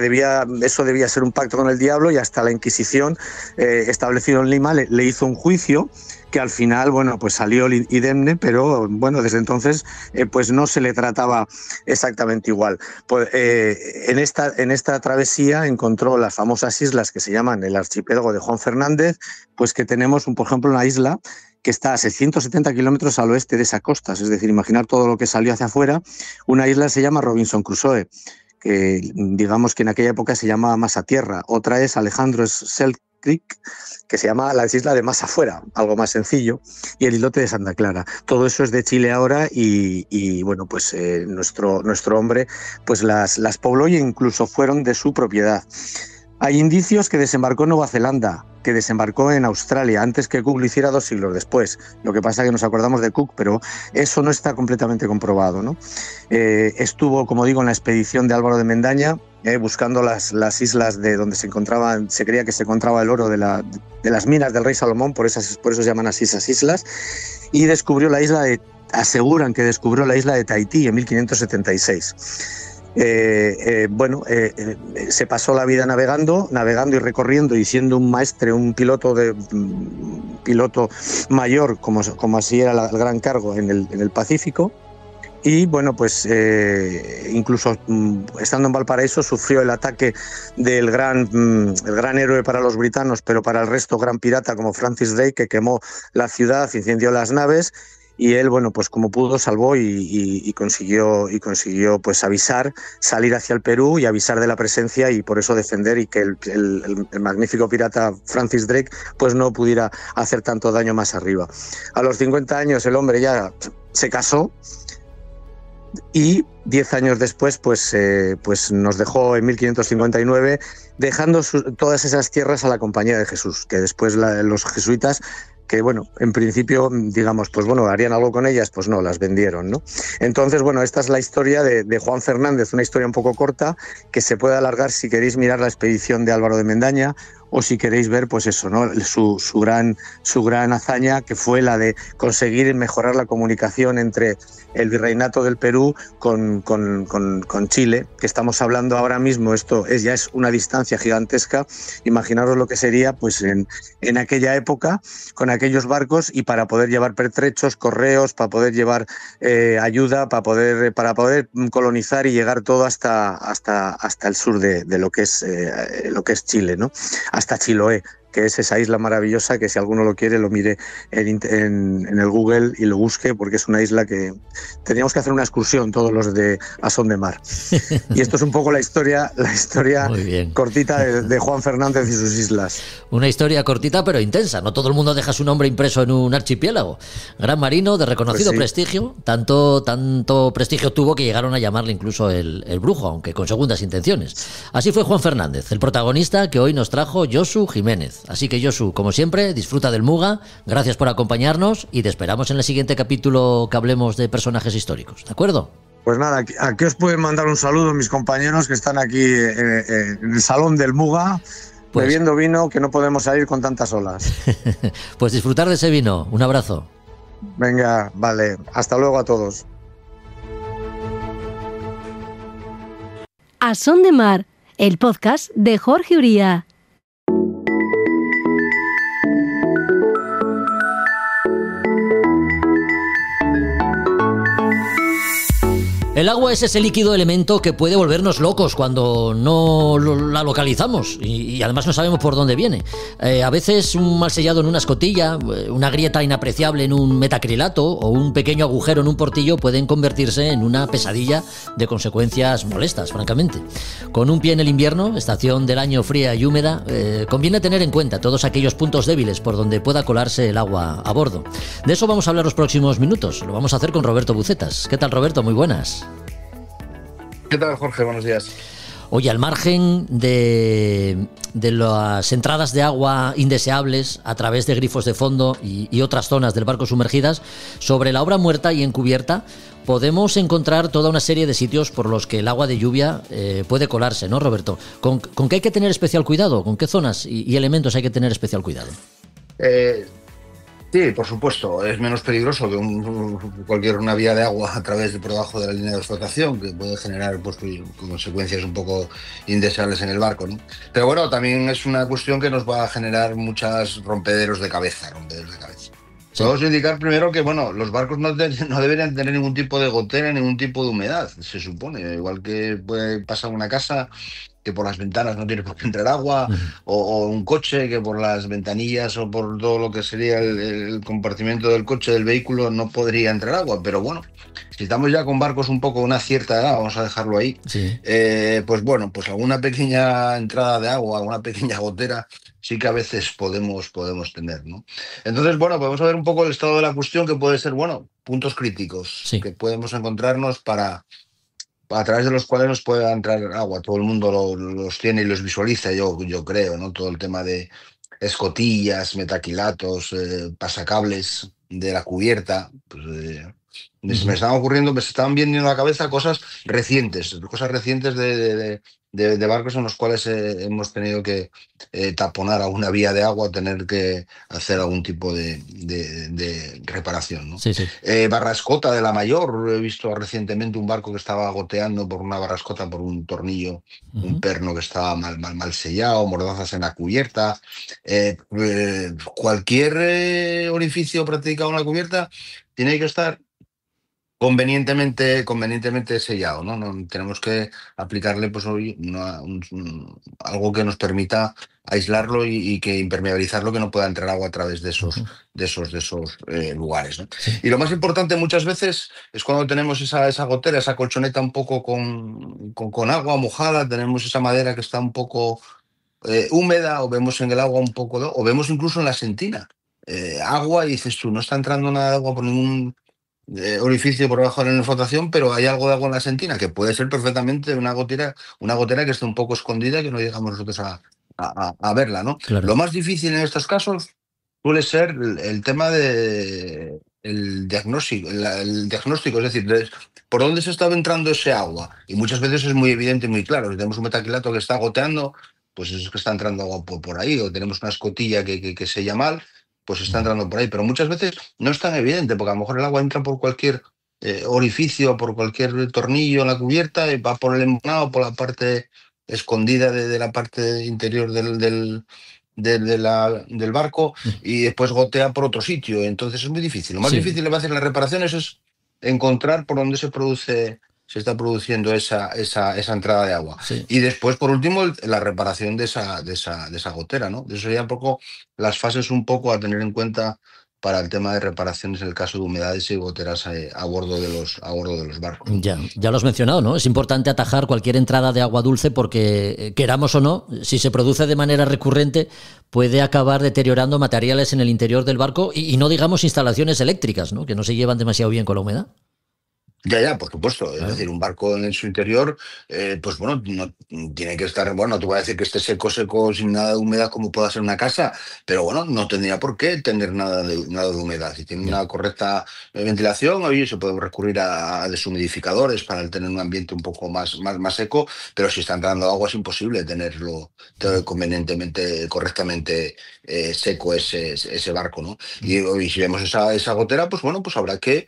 eso debía ser un pacto con el diablo, y hasta la Inquisición, establecido en Lima, le hizo un juicio que al final, bueno, pues salió indemne, pero bueno, desde entonces pues no se le trataba exactamente igual. Pues, en esta travesía encontró las famosas islas que se llaman el archipiélago de Juan Fernández, pues que tenemos, por ejemplo, una isla que está a 670 kilómetros al oeste de esa costa, es decir, imaginar todo lo que salió hacia afuera. Una isla se llama Robinson Crusoe, que digamos que en aquella época se llamaba Más a Tierra. Otra es Alejandro Selkirk, que se llama la isla de Más Afuera, algo más sencillo, y el islote de Santa Clara. Todo eso es de Chile ahora, y bueno, pues nuestro hombre pues las pobló e incluso fueron de su propiedad. Hay indicios que desembarcó en Nueva Zelanda, que desembarcó en Australia, antes que Cook lo hiciera 2 siglos después. Lo que pasa es que nos acordamos de Cook, pero eso no está completamente comprobado, ¿no? Estuvo, como digo, en la expedición de Álvaro de Mendaña, buscando las islas de donde se creía que se encontraba el oro de las minas del rey Salomón, por eso se llaman así esas islas, y aseguran que descubrió la isla de Tahití en 1576. Se pasó la vida navegando y recorriendo, y siendo un maestre, un piloto mayor, como así era el gran cargo en el Pacífico. Y bueno, pues incluso estando en Valparaíso sufrió el ataque del gran héroe para los britanos, pero para el resto gran pirata como Francis Drake, que quemó la ciudad, incendió las naves. Y él, bueno, pues como pudo, salvó y consiguió pues salir hacia el Perú y avisar de la presencia, y por eso defender, y que el magnífico pirata Francis Drake pues no pudiera hacer tanto daño más arriba. A los 50 años el hombre ya se casó, y 10 años después, pues nos dejó en 1559, dejando todas esas tierras a la Compañía de Jesús, que después los jesuitas, que bueno, en principio, digamos, pues bueno, harían algo con ellas, pues no, las vendieron, ¿no? Entonces, bueno, esta es la historia de Juan Fernández, una historia un poco corta, que se puede alargar si queréis mirar la expedición de Álvaro de Mendaña, o si queréis ver, pues eso, ¿no? Su gran hazaña, que fue la de conseguir mejorar la comunicación entre el virreinato del Perú con Chile, que estamos hablando ahora mismo, ya es una distancia gigantesca. Imaginaros lo que sería pues en aquella época, con aquellos barcos, y para poder llevar pertrechos, correos, para poder llevar ayuda, para poder colonizar y llegar todo hasta el sur de lo que es Chile, ¿no? Hasta Chiloé, que es esa isla maravillosa que, si alguno lo quiere, lo mire en el Google y lo busque, porque es una isla que teníamos que hacer una excursión todos los de A Son de Mar. Y esto es un poco la historia cortita de Juan Fernández y sus islas. Una historia cortita pero intensa. No todo el mundo deja su nombre impreso en un archipiélago. Gran marino de reconocido prestigio. Tanto prestigio tuvo que llegaron a llamarle incluso el brujo, aunque con segundas intenciones. Así fue Juan Fernández, el protagonista que hoy nos trajo Josu Jiménez. Así que, Josu, como siempre, disfruta del Muga, gracias por acompañarnos y te esperamos en el siguiente capítulo que hablemos de personajes históricos, ¿de acuerdo? Pues nada, aquí os pueden mandar un saludo mis compañeros que están aquí en el salón del Muga, bebiendo vino, que no podemos salir con tantas olas. Pues disfrutar de ese vino, un abrazo. Venga, vale, hasta luego a todos. A Son de Mar, el podcast de Jorge Uría. El agua es ese líquido elemento que puede volvernos locos cuando no la localizamos y además no sabemos por dónde viene. A veces un mal sellado en una escotilla, una grieta inapreciable en un metacrilato o un pequeño agujero en un portillo pueden convertirse en una pesadilla de consecuencias molestas, francamente. Con un pie en el invierno, estación del año fría y húmeda, conviene tener en cuenta todos aquellos puntos débiles por donde pueda colarse el agua a bordo. De eso vamos a hablar los próximos minutos. Lo vamos a hacer con Roberto Bucetas. ¿Qué tal, Roberto? Muy buenas. ¿Qué tal, Jorge? Buenos días. Oye, al margen de las entradas de agua indeseables a través de grifos de fondo y otras zonas del barco sumergidas, sobre la obra muerta y encubierta podemos encontrar toda una serie de sitios por los que el agua de lluvia puede colarse, ¿no, Roberto? ¿Con qué hay que tener especial cuidado? ¿Con qué zonas y elementos hay que tener especial cuidado? Sí, por supuesto, es menos peligroso que cualquier una vía de agua a través por debajo de la línea de flotación, que puede generar pues, consecuencias un poco indeseables en el barco, ¿no? Pero bueno, también es una cuestión que nos va a generar muchos rompederos de cabeza. Sí. Podemos indicar primero que bueno, los barcos no deberían tener ningún tipo de gotera, ningún tipo de humedad, se supone, igual que puede pasar una casa que por las ventanas no tiene por qué entrar agua, o un coche que por las ventanillas o por todo lo que sería el compartimento del coche, del vehículo, no podría entrar agua. Pero bueno, si estamos ya con barcos un poco una cierta edad, vamos a dejarlo ahí, sí. Pues bueno, pues alguna pequeña entrada de agua, alguna pequeña gotera, sí que a veces podemos tener, ¿no? Entonces, bueno, podemos ver un poco el estado de la cuestión, que puede ser, bueno, puntos críticos que podemos encontrarnos a través de los cuales nos puede entrar agua. Todo el mundo los tiene y los visualiza, yo creo, ¿no? Todo el tema de escotillas, metaquilatos, pasacables de la cubierta. Pues, me estaban viendo en la cabeza cosas recientes de barcos en los cuales hemos tenido que taponar alguna vía de agua, tener que hacer algún tipo de reparación, ¿no? Sí. Barrascota de la Mayor, he visto recientemente un barco que estaba goteando por una barrascota, por un tornillo, un perno que estaba mal sellado, mordazas en la cubierta. Cualquier orificio practicado en la cubierta tiene que estar convenientemente sellado, ¿no? Tenemos que aplicarle pues hoy algo que nos permita aislarlo y que impermeabilizarlo, que no pueda entrar agua a través de esos lugares, ¿no? Sí. Y lo más importante muchas veces es cuando tenemos esa gotera, esa colchoneta un poco con agua mojada, tenemos esa madera que está un poco húmeda, o vemos en el agua un poco, o vemos incluso en la sentina agua, y dices tú, no está entrando nada de agua por orificio por debajo de la flotación, pero hay algo de agua en la sentina, que puede ser perfectamente una gotera que esté un poco escondida, que no llegamos nosotros a verla, ¿no? Claro. Lo más difícil en estos casos suele ser el tema de el diagnóstico, es decir, por dónde se está entrando ese agua. Y muchas veces es muy evidente y muy claro. Si tenemos un metacrilato que está goteando, pues es que está entrando agua por ahí, o tenemos una escotilla que sella mal, pues está entrando por ahí. Pero muchas veces no es tan evidente, porque a lo mejor el agua entra por cualquier orificio, por cualquier tornillo en la cubierta, y va por el embolado, por la parte escondida de la parte interior del barco, y después gotea por otro sitio. Entonces es muy difícil. Lo más difícil de hacer las reparaciones es encontrar por dónde se está produciendo esa entrada de agua. Sí. Y después, por último, la reparación de esa gotera, ¿no? Eso serían un poco las fases un poco a tener en cuenta para el tema de reparaciones en el caso de humedades y goteras a bordo de los barcos. Ya lo has mencionado, ¿no? Es importante atajar cualquier entrada de agua dulce porque, queramos o no, si se produce de manera recurrente, puede acabar deteriorando materiales en el interior del barco y no digamos instalaciones eléctricas, ¿no? Que no se llevan demasiado bien con la humedad. Ya, por supuesto. Es decir, un barco en su interior, pues bueno, no tiene que estar, bueno, no te voy a decir que esté seco, sin nada de humedad como pueda ser una casa, pero bueno, no tendría por qué tener nada de humedad. Si tiene una correcta ventilación, oye, se puede recurrir a deshumidificadores para tener un ambiente un poco más seco, pero si está entrando agua es imposible tenerlo convenientemente, correctamente seco ese barco, ¿no? Y si vemos esa gotera, pues bueno, pues habrá que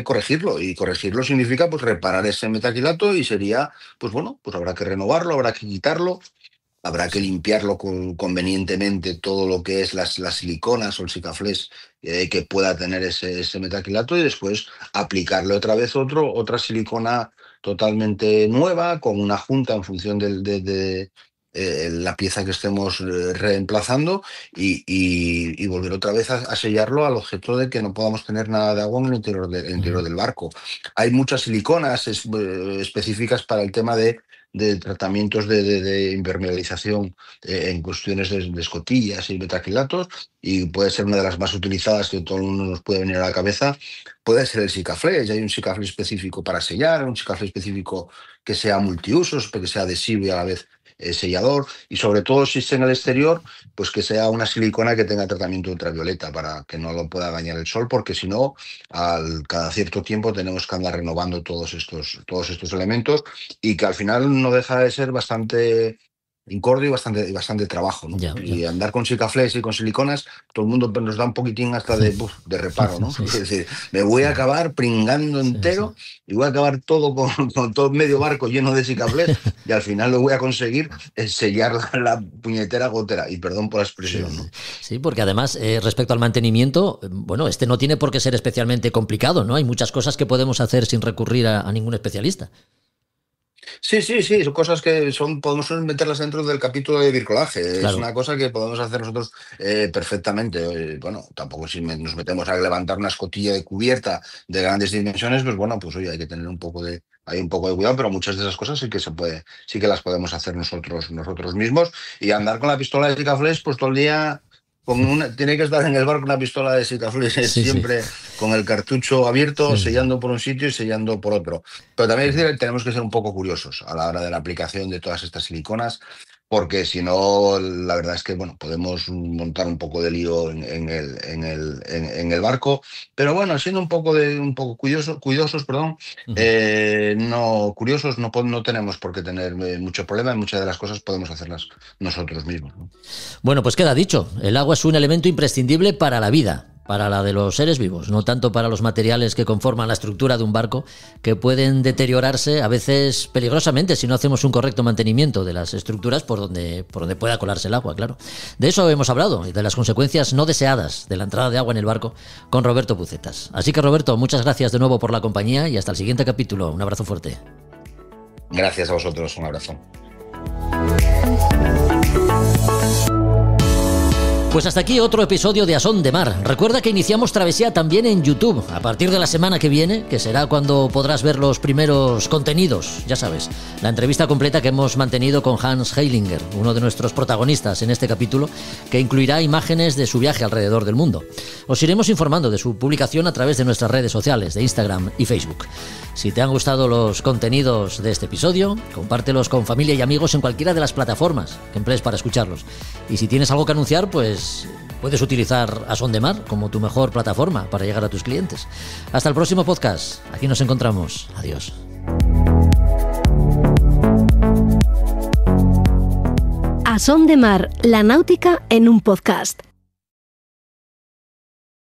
corregirlo, y corregirlo significa pues reparar ese metacrilato, y sería, pues bueno, pues habrá que renovarlo, habrá que quitarlo, habrá que limpiarlo convenientemente, todo lo que es las siliconas o el Sikaflex que pueda tener ese metacrilato, y después aplicarle otra vez otra silicona totalmente nueva, con una junta en función de la pieza que estemos reemplazando, y volver otra vez a sellarlo, al objeto de que no podamos tener nada de agua en el interior del barco. Hay muchas siliconas específicas para el tema de tratamientos de impermeabilización en cuestiones de escotillas y metacrilatos, y puede ser una de las más utilizadas, que todo el mundo nos puede venir a la cabeza, puede ser el Sikaflex. Hay un Sikaflex específico para sellar, un Sikaflex específico que sea multiusos, que sea adhesivo y a la vez sellador, y sobre todo si está en el exterior, pues que sea una silicona que tenga tratamiento ultravioleta para que no lo pueda dañar el sol, porque si no, cada cierto tiempo tenemos que andar renovando todos estos elementos, y que al final no deja de ser bastante incordio y bastante trabajo, ¿no? Y andar con Sikaflex y con siliconas, todo el mundo nos da un poquitín hasta de reparo, ¿no? Es decir, me voy a acabar pringando entero, y voy a acabar todo con todo medio barco lleno de Sikaflex, y al final lo voy a conseguir sellar la puñetera gotera, y perdón por la expresión, ¿no? Sí, porque además, respecto al mantenimiento, bueno, no tiene por qué ser especialmente complicado, ¿no? Hay muchas cosas que podemos hacer sin recurrir a ningún especialista. Sí, son cosas que podemos meterlas dentro del capítulo de bricolaje. Claro. Es una cosa que podemos hacer nosotros perfectamente. Bueno, tampoco si nos metemos a levantar una escotilla de cubierta de grandes dimensiones, pues bueno, pues oye, hay que tener un poco de cuidado, pero muchas de esas cosas sí que las podemos hacer nosotros mismos, y andar con la pistola de Sikaflex pues todo el día. Tiene que estar en el barco una pistola de Sikaflex siempre con el cartucho abierto, sellando por un sitio y sellando por otro. Pero también es decir, tenemos que ser un poco curiosos a la hora de la aplicación de todas estas siliconas, porque si no, la verdad es que bueno, podemos montar un poco de lío en el barco. Pero bueno, siendo un poco cuidadosos, perdón, no curiosos, no tenemos por qué tener mucho problema. Muchas de las cosas podemos hacerlas nosotros mismos, ¿no? Bueno, pues queda dicho, el agua es un elemento imprescindible para la vida, para la de los seres vivos, no tanto para los materiales que conforman la estructura de un barco, que pueden deteriorarse a veces peligrosamente si no hacemos un correcto mantenimiento de las estructuras por donde pueda colarse el agua, claro. De eso hemos hablado, y de las consecuencias no deseadas de la entrada de agua en el barco, con Roberto Pucetas. Así que, Roberto, muchas gracias de nuevo por la compañía, y hasta el siguiente capítulo. Un abrazo fuerte. Gracias a vosotros, un abrazo. Pues hasta aquí otro episodio de A Son de Mar. Recuerda que iniciamos travesía también en YouTube a partir de la semana que viene, que será cuando podrás ver los primeros contenidos, ya sabes, la entrevista completa que hemos mantenido con Hans Heilinger, uno de nuestros protagonistas en este capítulo, que incluirá imágenes de su viaje alrededor del mundo. Os iremos informando de su publicación a través de nuestras redes sociales, de Instagram y Facebook. Si te han gustado los contenidos de este episodio, compártelos con familia y amigos en cualquiera de las plataformas que emplees para escucharlos. Y si tienes algo que anunciar, pues puedes utilizar A Son de Mar como tu mejor plataforma para llegar a tus clientes. Hasta el próximo podcast. Aquí nos encontramos. Adiós. A Son de Mar, la náutica en un podcast.